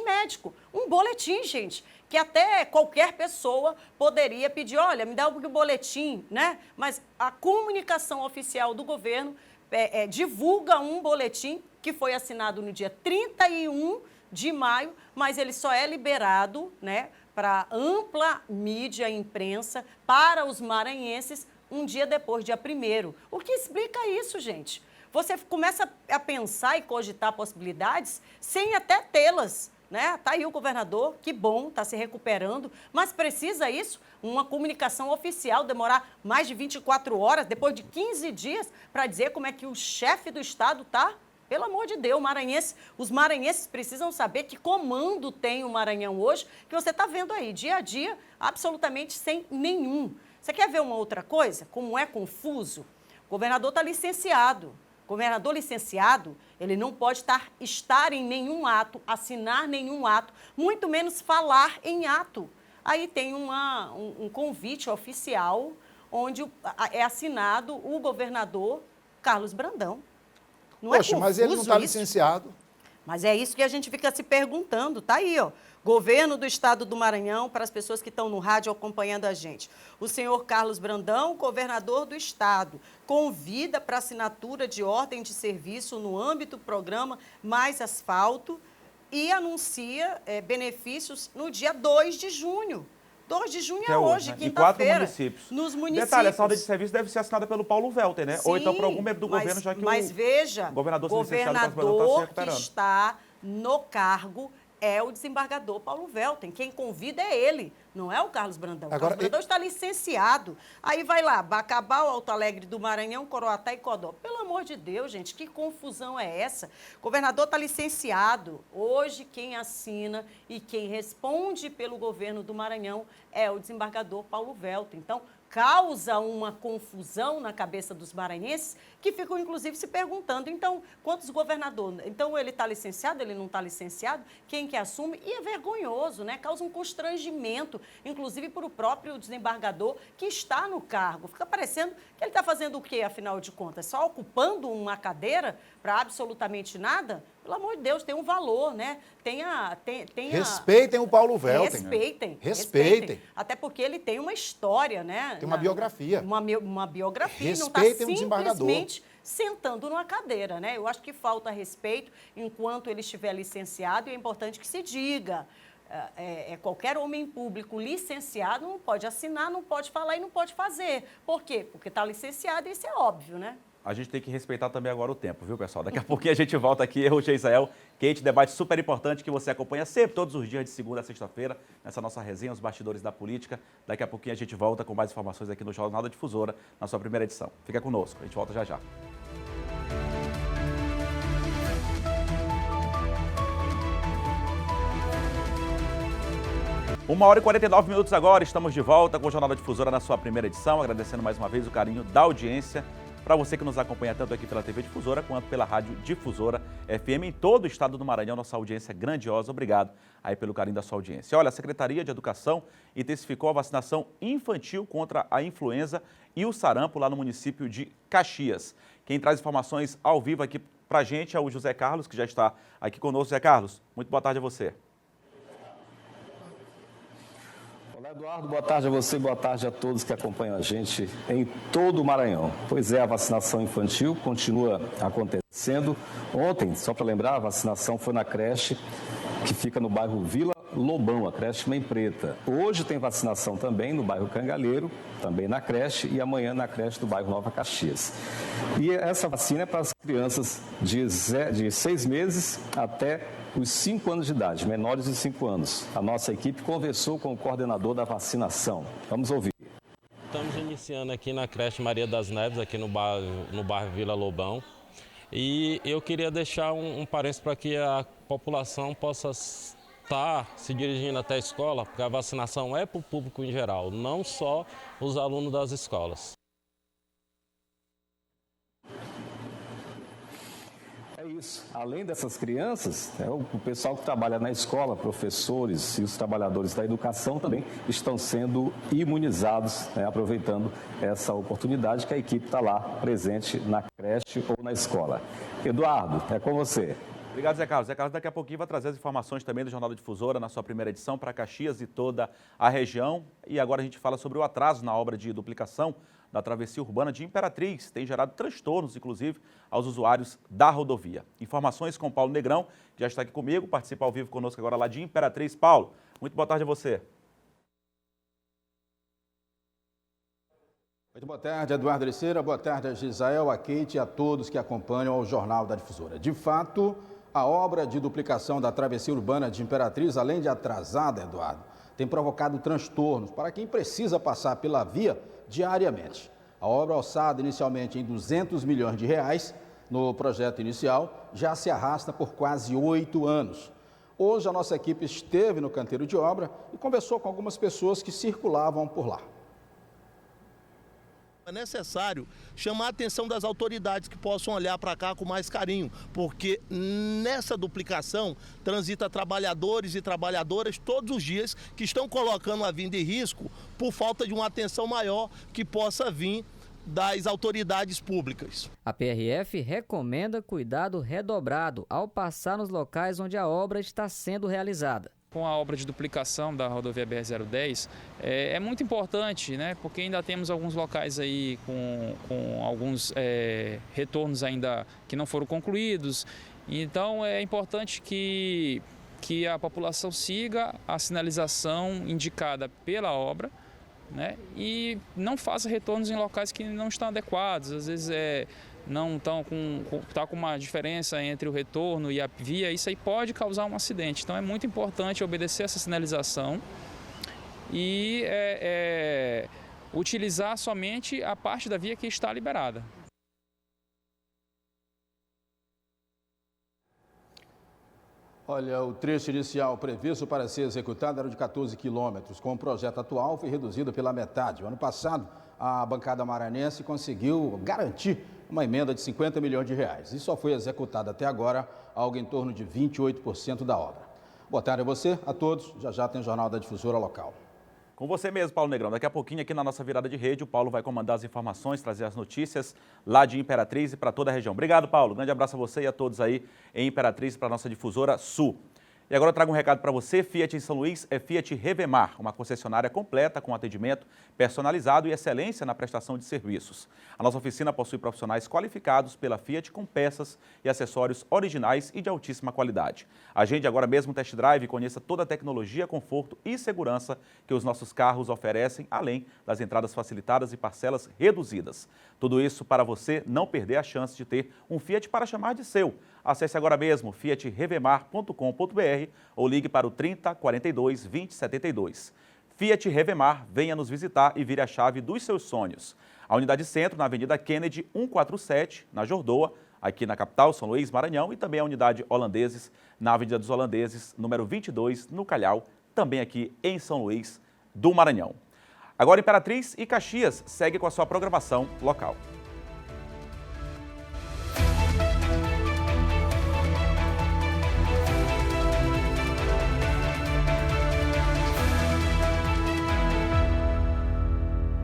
médico. Um boletim, gente, que até qualquer pessoa poderia pedir, olha, me dá o boletim, né? Mas a comunicação oficial do governo divulga um boletim que foi assinado no dia 31 de maio, mas ele só é liberado, né, para ampla mídia, imprensa, para os maranhenses, um dia depois, dia 1º. O que explica isso, gente? Você começa a pensar e cogitar possibilidades sem até tê-las, né? Tá aí o governador, que bom, está se recuperando, mas precisa isso? Uma comunicação oficial demorar mais de 24 horas, depois de 15 dias, para dizer como é que o chefe do estado está? Pelo amor de Deus, os maranhenses precisam saber que comando tem o Maranhão hoje, que você está vendo aí, dia a dia, absolutamente sem nenhum. Você quer ver uma outra coisa? Como é confuso? O governador está licenciado. Governador licenciado, ele não pode estar em nenhum ato, assinar nenhum ato, muito menos falar em ato. Aí tem um convite oficial, onde é assinado o governador Carlos Brandão. Não Poxa, mas ele não está licenciado. Mas é isso que a gente fica se perguntando. Tá aí, ó. Governo do Estado do Maranhão, para as pessoas que estão no rádio acompanhando a gente. O senhor Carlos Brandão, governador do Estado, convida para assinatura de ordem de serviço no âmbito do programa Mais Asfalto e anuncia benefícios no dia 2 de junho. 2 de junho é hoje, né? quinta-feira. Em 4 municípios. Nos municípios. Detalhe, essa ordem de serviço deve ser assinada pelo Paulo Welten, né? Sim, ou então por algum membro do governo, já que mas veja, governador que está no cargo é o desembargador Paulo Welten. Quem convida é ele, não é o Carlos Brandão. O Carlos Brandão está licenciado. Aí vai lá, Bacabal, Alto Alegre do Maranhão, Coroatá e Codó. Pelo amor de Deus, gente, que confusão é essa? O governador está licenciado. Hoje, quem assina e quem responde pelo governo do Maranhão é o desembargador Paulo Welten. Então, causa uma confusão na cabeça dos maranhenses que ficam, inclusive, se perguntando, então, quantos governadores? Então, ele está licenciado, ele não está licenciado? Quem que assume? E é vergonhoso, né? Causa um constrangimento, inclusive, para o próprio desembargador que está no cargo. Fica parecendo que ele está fazendo o quê, afinal de contas? Só ocupando uma cadeira para absolutamente nada? Pelo amor de Deus, tem um valor, né? Respeitem o Paulo Welten. Respeitem. Até porque ele tem uma história, né? Tem uma biografia. Uma biografia. Respeitem não o está simplesmente sentando numa cadeira, né? Eu acho que falta respeito enquanto ele estiver licenciado e é importante que se diga. Qualquer homem público licenciado não pode assinar, não pode falar e não pode fazer. Por quê? Porque está licenciado e isso é óbvio, né? A gente tem que respeitar também agora o tempo, viu, pessoal? Daqui a pouquinho a gente volta aqui, eu, Geisel, Kate, debate super importante que você acompanha sempre, todos os dias, de segunda a sexta-feira, nessa nossa resenha, os bastidores da política. Daqui a pouquinho a gente volta com mais informações aqui no Jornal da Difusora, na sua primeira edição. Fica conosco, a gente volta já já. 1h49 agora, estamos de volta com o Jornal da Difusora na sua primeira edição, agradecendo mais uma vez o carinho da audiência. Para você que nos acompanha tanto aqui pela TV Difusora quanto pela Rádio Difusora FM em todo o estado do Maranhão, nossa audiência é grandiosa. Obrigado aí pelo carinho da sua audiência. Olha, a Secretaria de Educação intensificou a vacinação infantil contra a influenza e o sarampo lá no município de Caxias. Quem traz informações ao vivo aqui para a gente é o José Carlos, que já está aqui conosco. José Carlos, muito boa tarde a você. Olá, Eduardo, boa tarde a você, boa tarde a todos que acompanham a gente em todo o Maranhão. Pois é, a vacinação infantil continua acontecendo. Ontem, só para lembrar, a vacinação foi na creche que fica no bairro Vila Lobão, a creche Mãe Preta. Hoje tem vacinação também no bairro Cangalheiro, também na creche, e amanhã na creche do bairro Nova Caxias. E essa vacina é para as crianças de 6 meses até os 5 anos de idade, menores de 5 anos. A nossa equipe conversou com o coordenador da vacinação. Vamos ouvir. Estamos iniciando aqui na creche Maria das Neves, aqui no bairro Vila Lobão. E eu queria deixar um parênteses para que a população possa estar se dirigindo até a escola, porque a vacinação é para o público em geral, não só os alunos das escolas. Isso. Além dessas crianças, o pessoal que trabalha na escola, professores e os trabalhadores da educação também estão sendo imunizados, aproveitando essa oportunidade que a equipe está lá presente na creche ou na escola. Eduardo, é com você. Obrigado, Zé Carlos. Zé Carlos daqui a pouquinho vai trazer as informações também do Jornal da Difusora na sua primeira edição para Caxias e toda a região. E agora a gente fala sobre o atraso na obra de duplicação da travessia urbana de Imperatriz. Tem gerado transtornos, inclusive, aos usuários da rodovia. Informações com Paulo Negrão, que já está aqui comigo, participa ao vivo conosco agora lá de Imperatriz. Paulo, muito boa tarde a você. Muito boa tarde, Eduardo Ericeira. Boa tarde a Gisael, a Kate e a todos que acompanham o Jornal da Difusora. De fato, a obra de duplicação da travessia urbana de Imperatriz, além de atrasada, Eduardo, tem provocado transtornos para quem precisa passar pela via diariamente. A obra, orçada inicialmente em R$200 milhões no projeto inicial, já se arrasta por quase 8 anos. Hoje a nossa equipe esteve no canteiro de obra e conversou com algumas pessoas que circulavam por lá. É necessário chamar a atenção das autoridades que possam olhar para cá com mais carinho, porque nessa duplicação transita trabalhadores e trabalhadoras todos os dias que estão colocando a vida em risco por falta de uma atenção maior que possa vir das autoridades públicas. A PRF recomenda cuidado redobrado ao passar nos locais onde a obra está sendo realizada. Com a obra de duplicação da rodovia BR-010, é muito importante, né? Porque ainda temos alguns locais aí com alguns retornos ainda que não foram concluídos. Então é importante que a população siga a sinalização indicada pela obra, né? E não faça retornos em locais que não estão adequados. Às vezes não estão tá com uma diferença entre o retorno e a via, isso aí pode causar um acidente. Então é muito importante obedecer essa sinalização e utilizar somente a parte da via que está liberada. Olha, o trecho inicial previsto para ser executado era de 14 quilômetros. Com o projeto atual, foi reduzido pela metade. O ano passado, a bancada maranhense conseguiu garantir uma emenda de 50 milhões de reais. E só foi executado até agora algo em torno de 28% da obra. Boa tarde a você, a todos. Já tem o Jornal da Difusora Local. Com você mesmo, Paulo Negrão. Daqui a pouquinho, aqui na nossa virada de rede, o Paulo vai comandar as informações, trazer as notícias lá de Imperatriz e para toda a região. Obrigado, Paulo. Grande abraço a você e a todos aí em Imperatriz para a nossa Difusora Sul. E agora eu trago um recado para você. Fiat em São Luís é Fiat Revemar, uma concessionária completa com atendimento personalizado e excelência na prestação de serviços. A nossa oficina possui profissionais qualificados pela Fiat com peças e acessórios originais e de altíssima qualidade. Agende agora mesmo um test drive e conheça toda a tecnologia, conforto e segurança que os nossos carros oferecem, além das entradas facilitadas e parcelas reduzidas. Tudo isso para você não perder a chance de ter um Fiat para chamar de seu. Acesse agora mesmo fiatrevemar.com.br ou ligue para o 30 42 20 72. Fiat Revemar, venha nos visitar e vire a chave dos seus sonhos. A unidade centro na Avenida Kennedy 147, na Jordoa, aqui na capital, São Luís, Maranhão, e também a unidade Holandeses na Avenida dos Holandeses, número 22, no Calhau, também aqui em São Luís do Maranhão. Agora Imperatriz e Caxias segue com a sua programação local.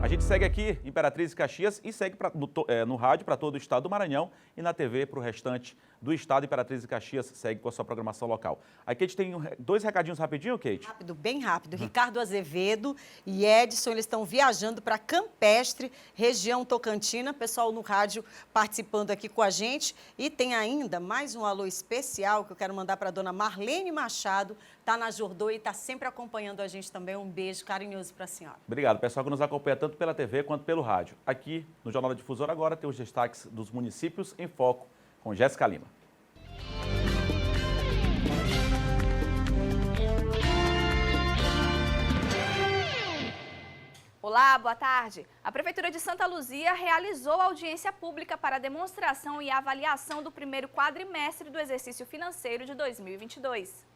A gente segue aqui, Imperatriz e Caxias, e segue no rádio para todo o estado do Maranhão e na TV para o restante do estado. Imperatriz e Caxias segue com a sua programação local. Aqui a gente tem dois recadinhos rapidinho, Kate? Rápido, bem rápido. Ricardo Azevedo e Edson, eles estão viajando para Campestre, região Tocantina. Pessoal no rádio participando aqui com a gente. E tem ainda mais um alô especial que eu quero mandar para a dona Marlene Machado. Está na Jordoa e está sempre acompanhando a gente também. Um beijo carinhoso para a senhora. Obrigado, pessoal que nos acompanha tanto pela TV quanto pelo rádio. Aqui no Jornal da Difusora agora tem os destaques dos municípios em foco com Jéssica Lima. Olá, boa tarde. A Prefeitura de Santa Luzia realizou audiência pública para demonstração e avaliação do primeiro quadrimestre do exercício financeiro de 2022.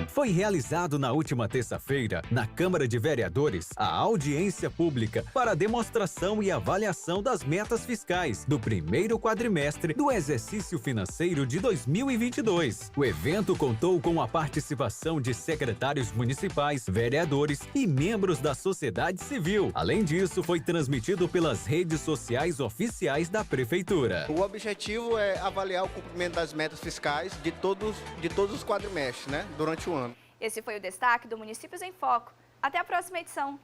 Foi realizado na última terça-feira, na Câmara de Vereadores, a audiência pública para demonstração e avaliação das metas fiscais do primeiro quadrimestre do exercício financeiro de 2022. O evento contou com a participação de secretários municipais, vereadores e membros da sociedade civil. Além disso, foi transmitido pelas redes sociais oficiais da Prefeitura. O objetivo é avaliar o cumprimento das metas fiscais de todos os quadrimestres, né, durante o ano. Esse foi o destaque do Municípios em Foco. Até a próxima edição.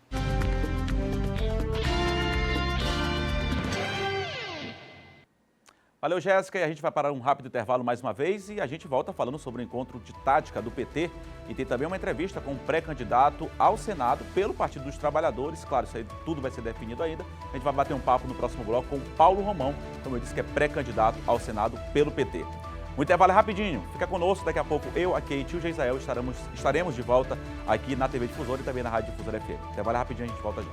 Valeu, Jéssica. E a gente vai parar um rápido intervalo mais uma vez e a gente volta falando sobre o encontro de tática do PT e tem também uma entrevista com um pré-candidato ao Senado pelo Partido dos Trabalhadores. Claro, isso aí tudo vai ser definido ainda. A gente vai bater um papo no próximo bloco com o Paulo Romão, como eu disse, que é pré-candidato ao Senado pelo PT. O intervalo é rapidinho, fica conosco, daqui a pouco eu, a Kate e o Geisael estaremos de volta aqui na TV Difusora e também na Rádio Difusora FM. Intervalo é rapidinho, a gente volta já.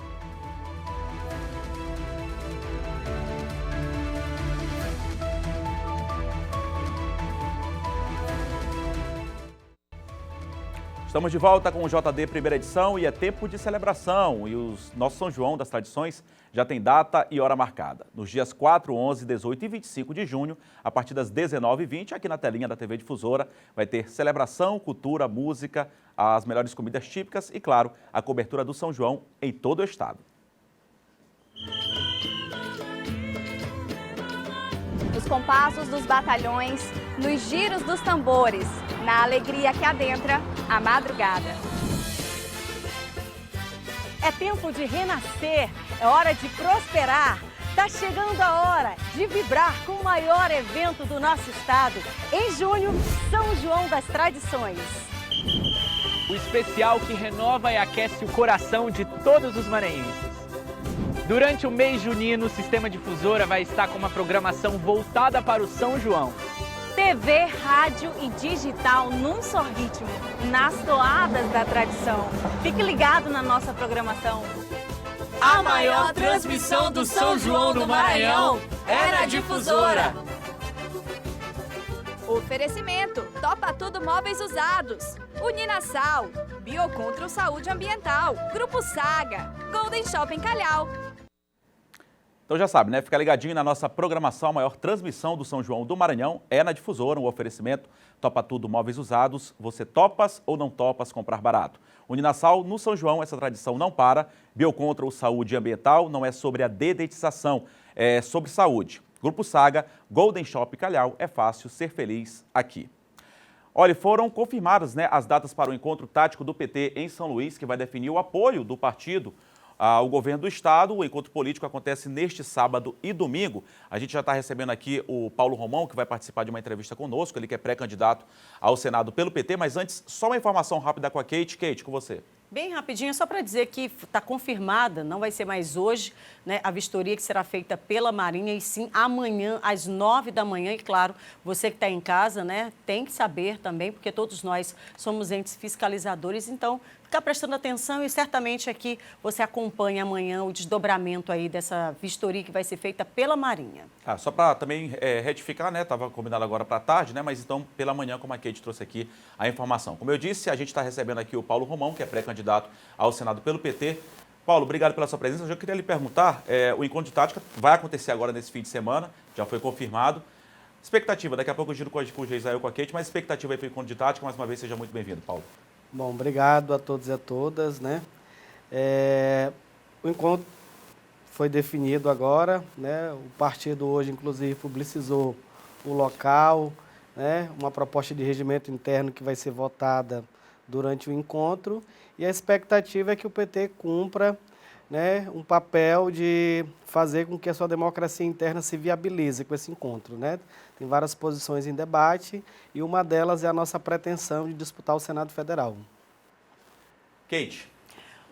Estamos de volta com o JD primeira edição e é tempo de celebração e o nosso São João das Tradições já tem data e hora marcada. Nos dias 4, 11, 18 e 25 de junho, a partir das 19h20, aqui na telinha da TV Difusora, vai ter celebração, cultura, música, as melhores comidas típicas e, claro, a cobertura do São João em todo o estado. Os compassos dos batalhões, nos giros dos tambores, na alegria que adentra a madrugada. É tempo de renascer, é hora de prosperar. Tá chegando a hora de vibrar com o maior evento do nosso estado. Em junho, São João das Tradições. O especial que renova e aquece o coração de todos os maranhenses. Durante o mês junino, o Sistema Difusora vai estar com uma programação voltada para o São João. TV, rádio e digital num só ritmo, nas toadas da tradição. Fique ligado na nossa programação. A maior transmissão do São João do Maranhão é na Difusora. Oferecimento: Topa Tudo Móveis Usados, Uninasal, Biocontrol Saúde Ambiental, Grupo Saga, Golden Shopping Calhau. Então já sabe, né? Fica ligadinho na nossa programação. A maior transmissão do São João do Maranhão é na Difusora, um oferecimento Topa Tudo Móveis Usados. Você topas ou não topas comprar barato? Uninasal, no São João, essa tradição não para. Biocontrol Saúde Ambiental não é sobre a dedetização, é sobre saúde. Grupo Saga, Golden Shop Calhau, é fácil ser feliz aqui. Olha, foram confirmadas, né, as datas para o encontro tático do PT em São Luís, que vai definir o apoio do partido ao governo do estado. O encontro político acontece neste sábado e domingo. A gente já está recebendo aqui o Paulo Romão, que vai participar de uma entrevista conosco, ele que é pré-candidato ao Senado pelo PT. Mas antes, só uma informação rápida com a Kate. Kate, com você. Bem rapidinho, só para dizer que está confirmada, não vai ser mais hoje, né, a vistoria que será feita pela Marinha, e sim amanhã, às 9 da manhã. E claro, você que está em casa, né, tem que saber também, porque todos nós somos entes fiscalizadores, então ficar prestando atenção, e certamente aqui você acompanha amanhã o desdobramento aí dessa vistoria que vai ser feita pela Marinha. Só para também retificar, né, estava combinado agora para tarde, né, mas então pela manhã, como a Kate trouxe aqui a informação. Como eu disse, a gente está recebendo aqui o Paulo Romão, que é pré-candidato ao Senado pelo PT. Paulo, obrigado pela sua presença. Eu já queria lhe perguntar, o encontro de tática vai acontecer agora nesse fim de semana, já foi confirmado. Expectativa, daqui a pouco eu giro com o Geisael, com a Kate, mas expectativa aí para o encontro de tática, mais uma vez, seja muito bem-vindo, Paulo. Bom, obrigado a todos e a todas, né? O encontro foi definido agora, né? O partido hoje, inclusive, publicizou o local, né? Uma proposta de regimento interno que vai ser votada durante o encontro, e a expectativa é que o PT cumpra, né, um papel de fazer com que a sua democracia interna se viabilize com esse encontro, né? Tem várias posições em debate e uma delas é a nossa pretensão de disputar o Senado Federal. Kate.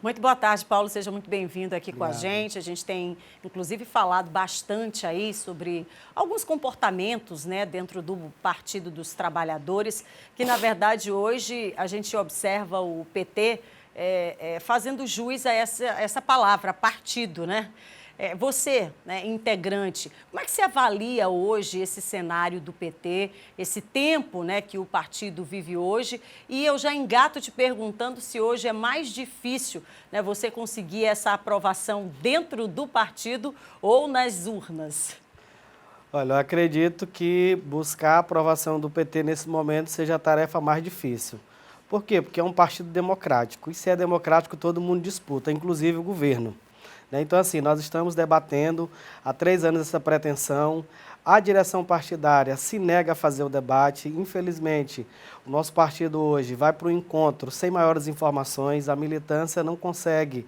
Muito boa tarde, Paulo. Seja muito bem-vindo aqui com a gente. A gente tem, inclusive, falado bastante aí sobre alguns comportamentos, né, dentro do Partido dos Trabalhadores, que, na verdade, hoje a gente observa o PT fazendo jus a essa palavra, partido, né? Você, né, integrante, como é que você avalia hoje esse cenário do PT, esse tempo, né, que o partido vive hoje? E eu já engato te perguntando se hoje é mais difícil, né, você conseguir essa aprovação dentro do partido ou nas urnas. Olha, eu acredito que buscar a aprovação do PT nesse momento seja a tarefa mais difícil. Por quê? Porque é um partido democrático. E se é democrático, todo mundo disputa, inclusive o governo. Então, assim, nós estamos debatendo há 3 anos essa pretensão. A direção partidária se nega a fazer o debate. Infelizmente, o nosso partido hoje vai para o encontro sem maiores informações. A militância não consegue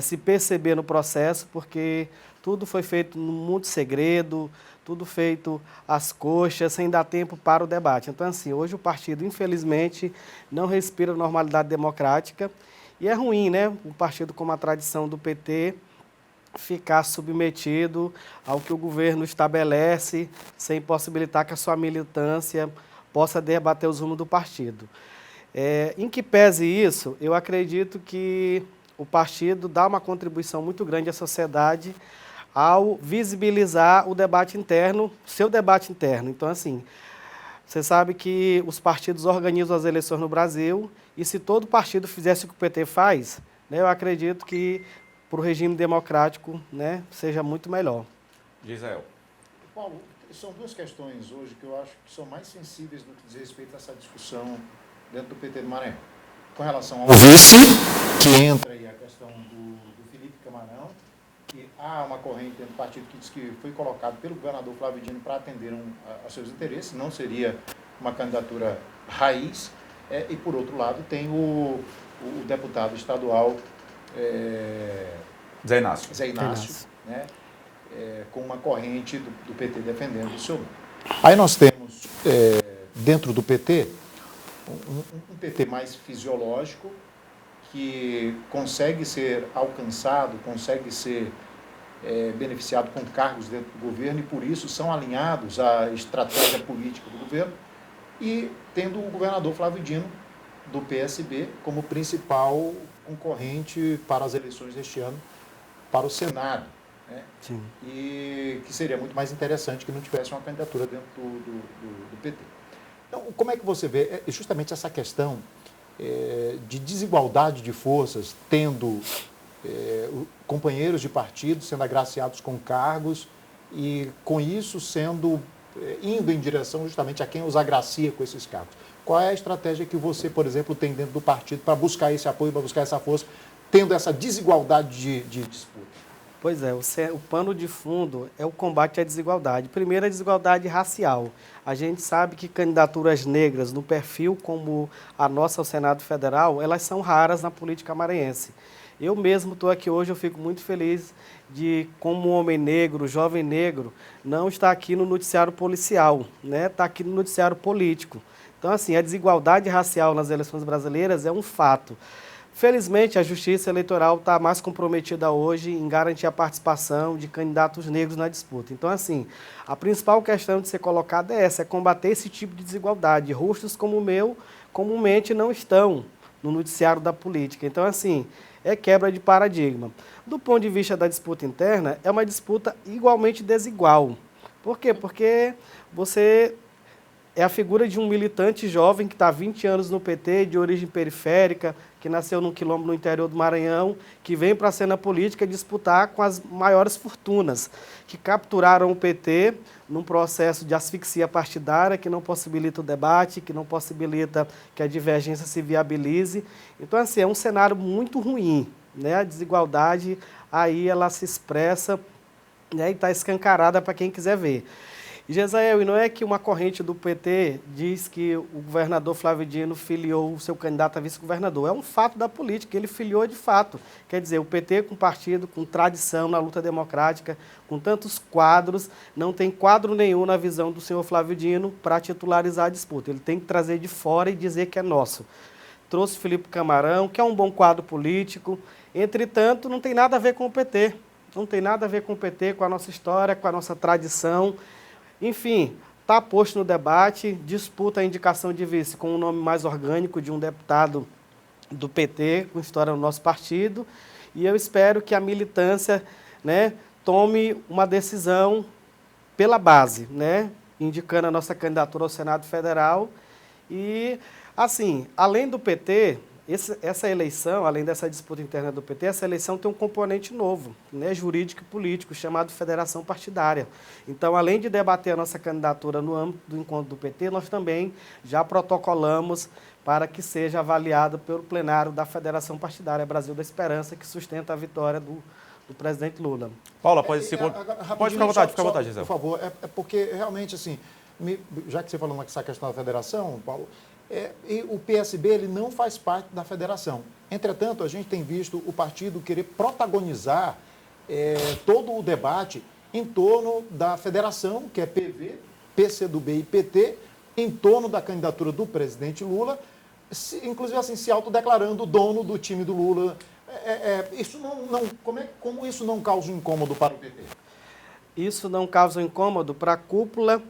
se perceber no processo, porque tudo foi feito no muito segredo, tudo feito às coxas, sem dar tempo para o debate. Então, assim, hoje o partido, infelizmente, não respira normalidade democrática. E é ruim, né? Um partido como a tradição do PT ficar submetido ao que o governo estabelece, sem possibilitar que a sua militância possa debater os rumos do partido. Em que pese isso, eu acredito que o partido dá uma contribuição muito grande à sociedade ao visibilizar o debate interno, seu debate interno. Então, assim, você sabe que os partidos organizam as eleições no Brasil, e se todo partido fizesse o que o PT faz, né, eu acredito que para o regime democrático, né, seja muito melhor. Gisele. Paulo, são 2 questões hoje que eu acho que são mais sensíveis no que diz respeito a essa discussão dentro do PT do Maranhão. Com relação ao vice, que entra aí a questão do Felipe Camarão, que há uma corrente dentro do partido que diz que foi colocado pelo governador Flávio Dino para atender a seus interesses, não seria uma candidatura raiz. E, por outro lado, tem o deputado estadual Zé Inácio, né, com uma corrente do PT defendendo o seu nome. Aí nós temos, dentro do PT, um PT mais fisiológico, que consegue ser alcançado, consegue ser beneficiado com cargos dentro do governo e, por isso, são alinhados à estratégia política do governo e tendo o governador Flávio Dino, do PSB, como principal concorrente para as eleições deste ano para o Senado. Né? Sim. E que seria muito mais interessante que não tivesse uma candidatura dentro do PT. Então, como é que você vê justamente essa questão de desigualdade de forças, tendo companheiros de partido sendo agraciados com cargos e, com isso, indo em direção justamente a quem os agracia com esses cargos? Qual é a estratégia que você, por exemplo, tem dentro do partido para buscar esse apoio, para buscar essa força, tendo essa desigualdade de disputa? Pois é, o pano de fundo é o combate à desigualdade. Primeiro, a desigualdade racial. A gente sabe que candidaturas negras no perfil como a nossa ao Senado Federal, elas são raras na política maranhense. Eu mesmo estou aqui hoje, eu fico muito feliz de, como homem negro, jovem negro, não estar aqui no noticiário policial, né? Estar aqui no noticiário político. Então, assim, a desigualdade racial nas eleições brasileiras é um fato. Felizmente, a Justiça Eleitoral está mais comprometida hoje em garantir a participação de candidatos negros na disputa. Então, assim, a principal questão de ser colocada é essa, é combater esse tipo de desigualdade. Rostos como o meu, comumente, não estão no noticiário da política. Então, assim, é quebra de paradigma. Do ponto de vista da disputa interna, é uma disputa igualmente desigual. Por quê? Porque você é a figura de um militante jovem que está há 20 anos no PT, de origem periférica, que nasceu num quilombo no interior do Maranhão, que vem para a cena política disputar com as maiores fortunas, que capturaram o PT num processo de asfixia partidária, que não possibilita o debate, que não possibilita que a divergência se viabilize. Então, assim, é um cenário muito ruim, né? A desigualdade aí ela se expressa, né, e está escancarada para quem quiser ver. Gesael, e não é que uma corrente do PT diz que o governador Flávio Dino filiou o seu candidato a vice-governador. É um fato da política, ele filiou de fato. Quer dizer, o PT com partido, com tradição na luta democrática, com tantos quadros, não tem quadro nenhum na visão do senhor Flávio Dino para titularizar a disputa. Ele tem que trazer de fora e dizer que é nosso. Trouxe Felipe Camarão, que é um bom quadro político. Entretanto, não tem nada a ver com o PT. Não tem nada a ver com o PT, com a nossa história, com a nossa tradição. Enfim, está posto no debate, disputa a indicação de vice com um nome mais orgânico de um deputado do PT, com história no nosso partido, e eu espero que a militância, né, tome uma decisão pela base, né, indicando a nossa candidatura ao Senado Federal. E, assim, além do PT, essa eleição, além dessa disputa interna do PT, essa eleição tem um componente novo, né, jurídico e político, chamado federação partidária. Então, além de debater a nossa candidatura no âmbito do encontro do PT, nós também já protocolamos para que seja avaliado pelo plenário da Federação Partidária Brasil da Esperança, que sustenta a vitória do presidente Lula. Paula, pode ficar à vontade, Gisele. Por favor, é porque realmente, assim, já que você falou nessa questão da federação, Paulo, e o PSB ele não faz parte da federação. Entretanto, a gente tem visto o partido querer protagonizar todo o debate em torno da federação, que é PV, PCdoB e PT, em torno da candidatura do presidente Lula, inclusive assim, se autodeclarando dono do time do Lula. Isso como isso não causa um incômodo para o PT? Isso não causa um incômodo para a cúpula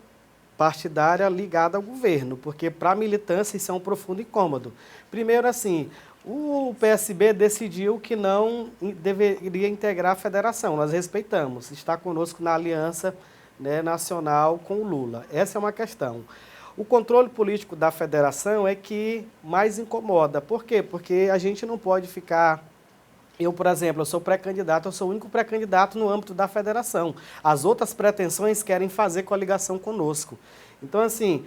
partidária ligada ao governo, porque para a militância isso é um profundo incômodo. Primeiro, assim, o PSB decidiu que não deveria integrar a federação, nós respeitamos, está conosco na aliança, né, nacional com o Lula. Essa é uma questão. O controle político da federação é que mais incomoda. Por quê? Porque a gente não pode ficar... Eu, por exemplo, eu sou pré-candidato, eu sou o único pré-candidato no âmbito da federação. As outras pretensões querem fazer coligação conosco. Então, assim,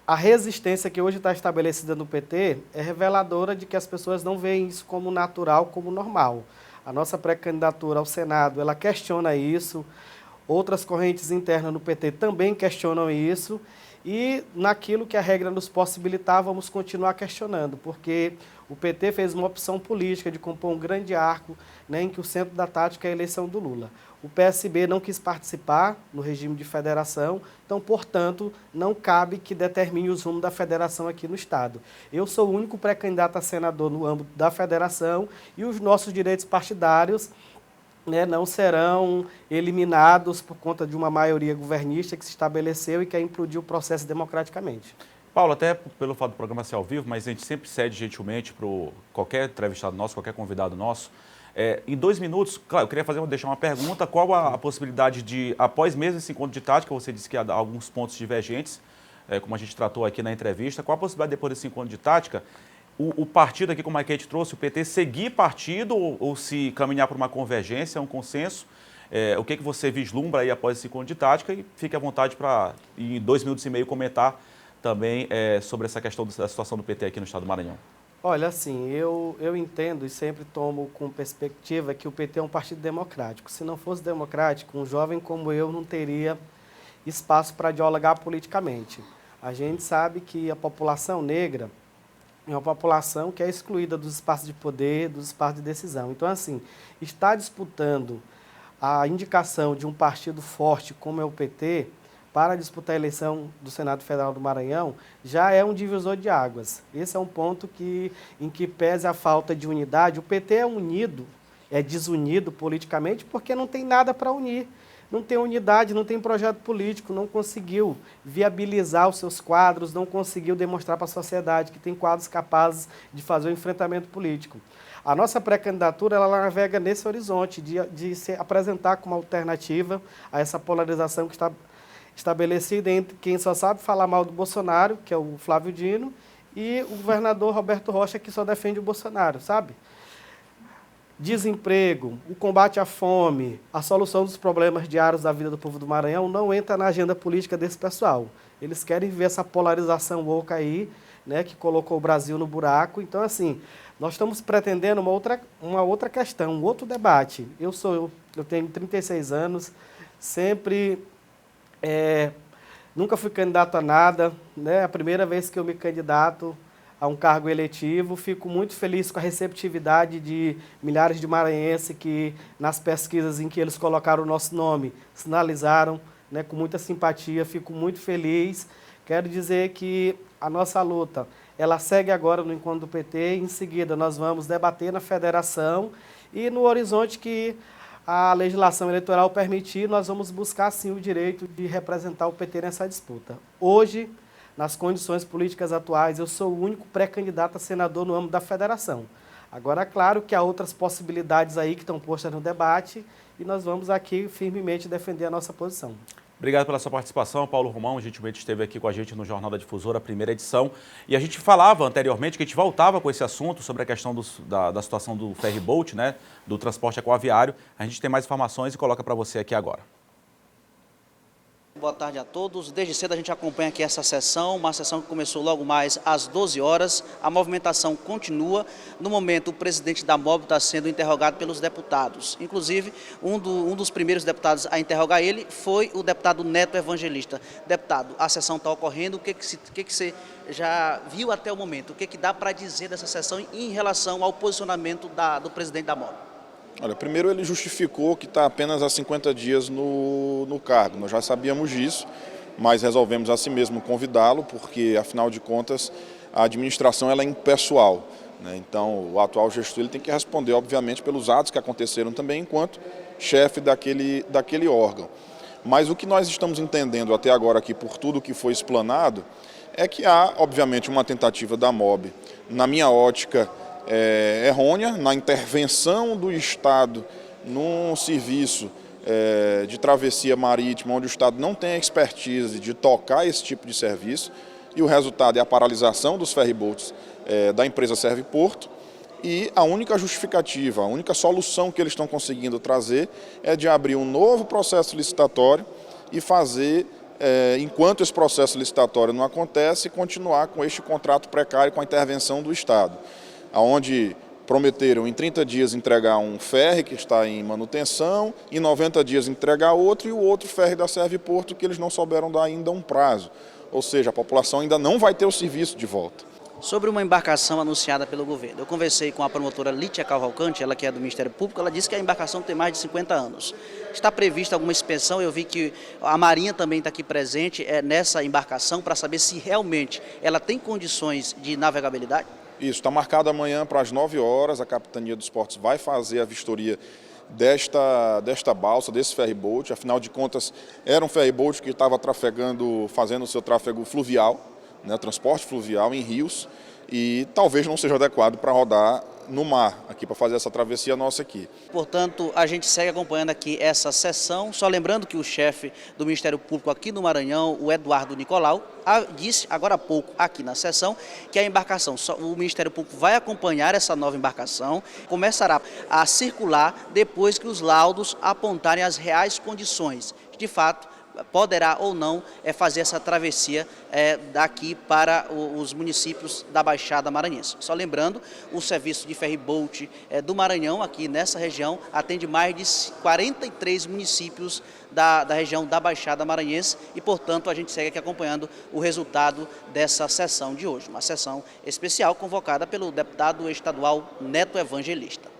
a resistência que hoje está estabelecida no PT é reveladora de que as pessoas não veem isso como natural, como normal. A nossa pré-candidatura ao Senado, ela questiona isso, outras correntes internas no PT também questionam isso, e naquilo que a regra nos possibilitar, vamos continuar questionando, porque o PT fez uma opção política de compor um grande arco, né, em que o centro da tática é a eleição do Lula. O PSB não quis participar no regime de federação, então, portanto, não cabe que determine os rumos da federação aqui no Estado. Eu sou o único pré-candidato a senador no âmbito da federação e os nossos direitos partidários né, não serão eliminados por conta de uma maioria governista que se estabeleceu e quer implodir o processo democraticamente. Paulo, até pelo fato do programa ser ao vivo, mas a gente sempre cede gentilmente para qualquer entrevistado nosso, qualquer convidado nosso. Em 2 minutos, claro, eu queria deixar uma pergunta. Qual a possibilidade de, após mesmo esse encontro de tática, você disse que há alguns pontos divergentes, como a gente tratou aqui na entrevista, qual a possibilidade depois desse encontro de tática, o partido aqui, como a Kate trouxe, o PT, seguir partido ou se caminhar por uma convergência, um consenso? O que você vislumbra aí após esse encontro de tática? E fique à vontade para, em 2 minutos e meio, comentar também sobre essa questão da situação do PT aqui no estado do Maranhão. Olha, assim, eu entendo e sempre tomo com perspectiva que o PT é um partido democrático. Se não fosse democrático, um jovem como eu não teria espaço para dialogar politicamente. A gente sabe que a população negra é uma população que é excluída dos espaços de poder, dos espaços de decisão. Então, assim, estar disputando a indicação de um partido forte como é o PT para disputar a eleição do Senado Federal do Maranhão já é um divisor de águas. Esse é um ponto em que pese a falta de unidade. O PT é unido, é desunido politicamente porque não tem nada para unir. Não tem unidade, não tem projeto político, não conseguiu viabilizar os seus quadros, não conseguiu demonstrar para a sociedade que tem quadros capazes de fazer o enfrentamento político. A nossa pré-candidatura ela navega nesse horizonte de se apresentar como alternativa a essa polarização que está estabelecida entre quem só sabe falar mal do Bolsonaro, que é o Flávio Dino, e o governador Roberto Rocha, que só defende o Bolsonaro, sabe? Desemprego, o combate à fome, a solução dos problemas diários da vida do povo do Maranhão não entra na agenda política desse pessoal. Eles querem ver essa polarização louca aí, né, que colocou o Brasil no buraco. Então, assim, nós estamos pretendendo uma outra questão, um outro debate. Eu tenho 36 anos, nunca fui candidato a nada, né? A primeira vez que eu me candidato a um cargo eletivo, fico muito feliz com a receptividade de milhares de maranhenses que, nas pesquisas em que eles colocaram o nosso nome, sinalizaram, né, com muita simpatia, fico muito feliz. Quero dizer que a nossa luta, ela segue agora no encontro do PT, em seguida nós vamos debater na federação e no horizonte que a legislação eleitoral permitir, nós vamos buscar sim o direito de representar o PT nessa disputa. Hoje, nas condições políticas atuais, eu sou o único pré-candidato a senador no âmbito da federação. Agora, é claro que há outras possibilidades aí que estão postas no debate e nós vamos aqui firmemente defender a nossa posição. Obrigado pela sua participação, Paulo Romão, gentilmente esteve aqui com a gente no Jornal da Difusora, primeira edição. E a gente falava anteriormente que a gente voltava com esse assunto sobre a questão da situação do ferry boat, né, do transporte aquaviário. A gente tem mais informações e coloca para você aqui agora. Boa tarde a todos. Desde cedo a gente acompanha aqui essa sessão, uma sessão que começou logo mais às 12 horas. A movimentação continua. No momento, o presidente da MOB está sendo interrogado pelos deputados. Inclusive, um dos primeiros deputados a interrogar ele foi o deputado Neto Evangelista. Deputado, a sessão está ocorrendo. O que você já viu até o momento? O que dá para dizer dessa sessão em relação ao posicionamento do presidente da MOB? Olha, primeiro ele justificou que está apenas há 50 dias no cargo. Nós já sabíamos disso, mas resolvemos assim mesmo convidá-lo, porque, afinal de contas, a administração ela é impessoal, né? Então, o atual gestor ele tem que responder, obviamente, pelos atos que aconteceram também enquanto chefe daquele órgão. Mas o que nós estamos entendendo até agora aqui, por tudo que foi explanado, é que há, obviamente, uma tentativa da MOB, na minha ótica, errônea, na intervenção do Estado num serviço de travessia marítima, onde o Estado não tem a expertise de tocar esse tipo de serviço, e o resultado é a paralisação dos ferryboats da empresa Serviporto, e a única justificativa, a única solução que eles estão conseguindo trazer é de abrir um novo processo licitatório e fazer, enquanto esse processo licitatório não acontece, continuar com este contrato precário com a intervenção do Estado, onde prometeram em 30 dias entregar um ferry que está em manutenção, em 90 dias entregar outro, e o outro ferry da Serviporto que eles não souberam dar ainda um prazo. Ou seja, a população ainda não vai ter o serviço de volta. Sobre uma embarcação anunciada pelo governo, eu conversei com a promotora Lítia Cavalcante, ela que é do Ministério Público, ela disse que a embarcação tem mais de 50 anos. Está prevista alguma inspeção? Eu vi que a Marinha também está aqui presente nessa embarcação para saber se realmente ela tem condições de navegabilidade? Isso, está marcado amanhã para as 9 horas, a Capitania dos Portos vai fazer a vistoria desta balsa, desse ferryboat. Afinal de contas, era um ferryboat que estava trafegando, fazendo o seu tráfego fluvial, né, transporte fluvial em rios, e talvez não seja adequado para rodar no mar, aqui para fazer essa travessia nossa aqui. Portanto, a gente segue acompanhando aqui essa sessão, só lembrando que o chefe do Ministério Público aqui no Maranhão, o Eduardo Nicolau, disse agora há pouco aqui na sessão que a embarcação, o Ministério Público vai acompanhar essa nova embarcação, começará a circular depois que os laudos apontarem as reais condições. De fato, poderá ou não fazer essa travessia daqui para os municípios da Baixada Maranhense. Só lembrando, o serviço de ferryboat do Maranhão, aqui nessa região, atende mais de 43 municípios da região da Baixada Maranhense e, portanto, a gente segue aqui acompanhando o resultado dessa sessão de hoje, uma sessão especial convocada pelo deputado estadual Neto Evangelista.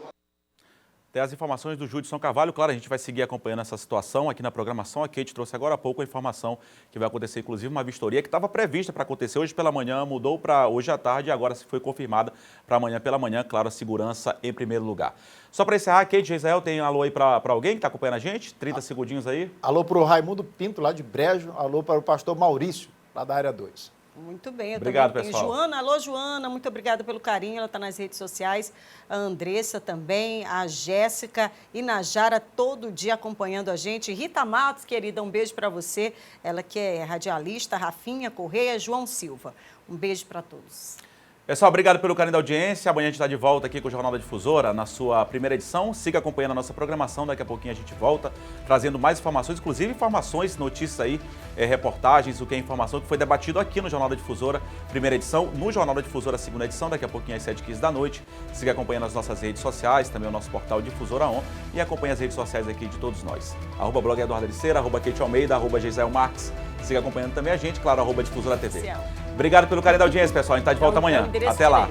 Tem as informações do Judson Carvalho. Claro, a gente vai seguir acompanhando essa situação aqui na programação. A Kate trouxe agora há pouco a informação que vai acontecer, inclusive, uma vistoria que estava prevista para acontecer hoje pela manhã, mudou para hoje à tarde e agora se foi confirmada para amanhã pela manhã. Claro, a segurança em primeiro lugar. Só para encerrar, Kate, Israel, tem alô aí para alguém que está acompanhando a gente? 30 segundinhos aí. Alô para o Raimundo Pinto, lá de Brejo. Alô para o pastor Maurício, lá da área 2. Muito bem, eu obrigado, também tenho pessoal. Joana, alô Joana, muito obrigada pelo carinho, ela está nas redes sociais, a Andressa também, a Jéssica e Najara todo dia acompanhando a gente, Rita Matos, querida, um beijo para você, ela que é radialista, Rafinha Correia, João Silva, um beijo para todos. Pessoal, obrigado pelo carinho da audiência. Amanhã a gente está de volta aqui com o Jornal da Difusora, na sua primeira edição. Siga acompanhando a nossa programação, daqui a pouquinho a gente volta, trazendo mais informações, inclusive informações, notícias aí, reportagens, o que é informação que foi debatido aqui no Jornal da Difusora, primeira edição, no Jornal da Difusora, segunda edição, daqui a pouquinho às 7h15 da noite. Siga acompanhando as nossas redes sociais, também o nosso portal Difusora On e acompanhe as redes sociais aqui de todos nós. @blog Eduardo Ericeira, @Kate Almeida, @Gisele Marques. Siga acompanhando também a gente, claro, @Difusora TV. Obrigado pelo carinho da audiência, pessoal. A gente está de volta amanhã. Até lá.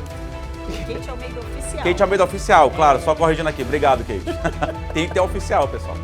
Kate Almeida Oficial. Kate Almeida Oficial, claro. Só corrigindo aqui. Obrigado, Kate. Tem que ter oficial, pessoal.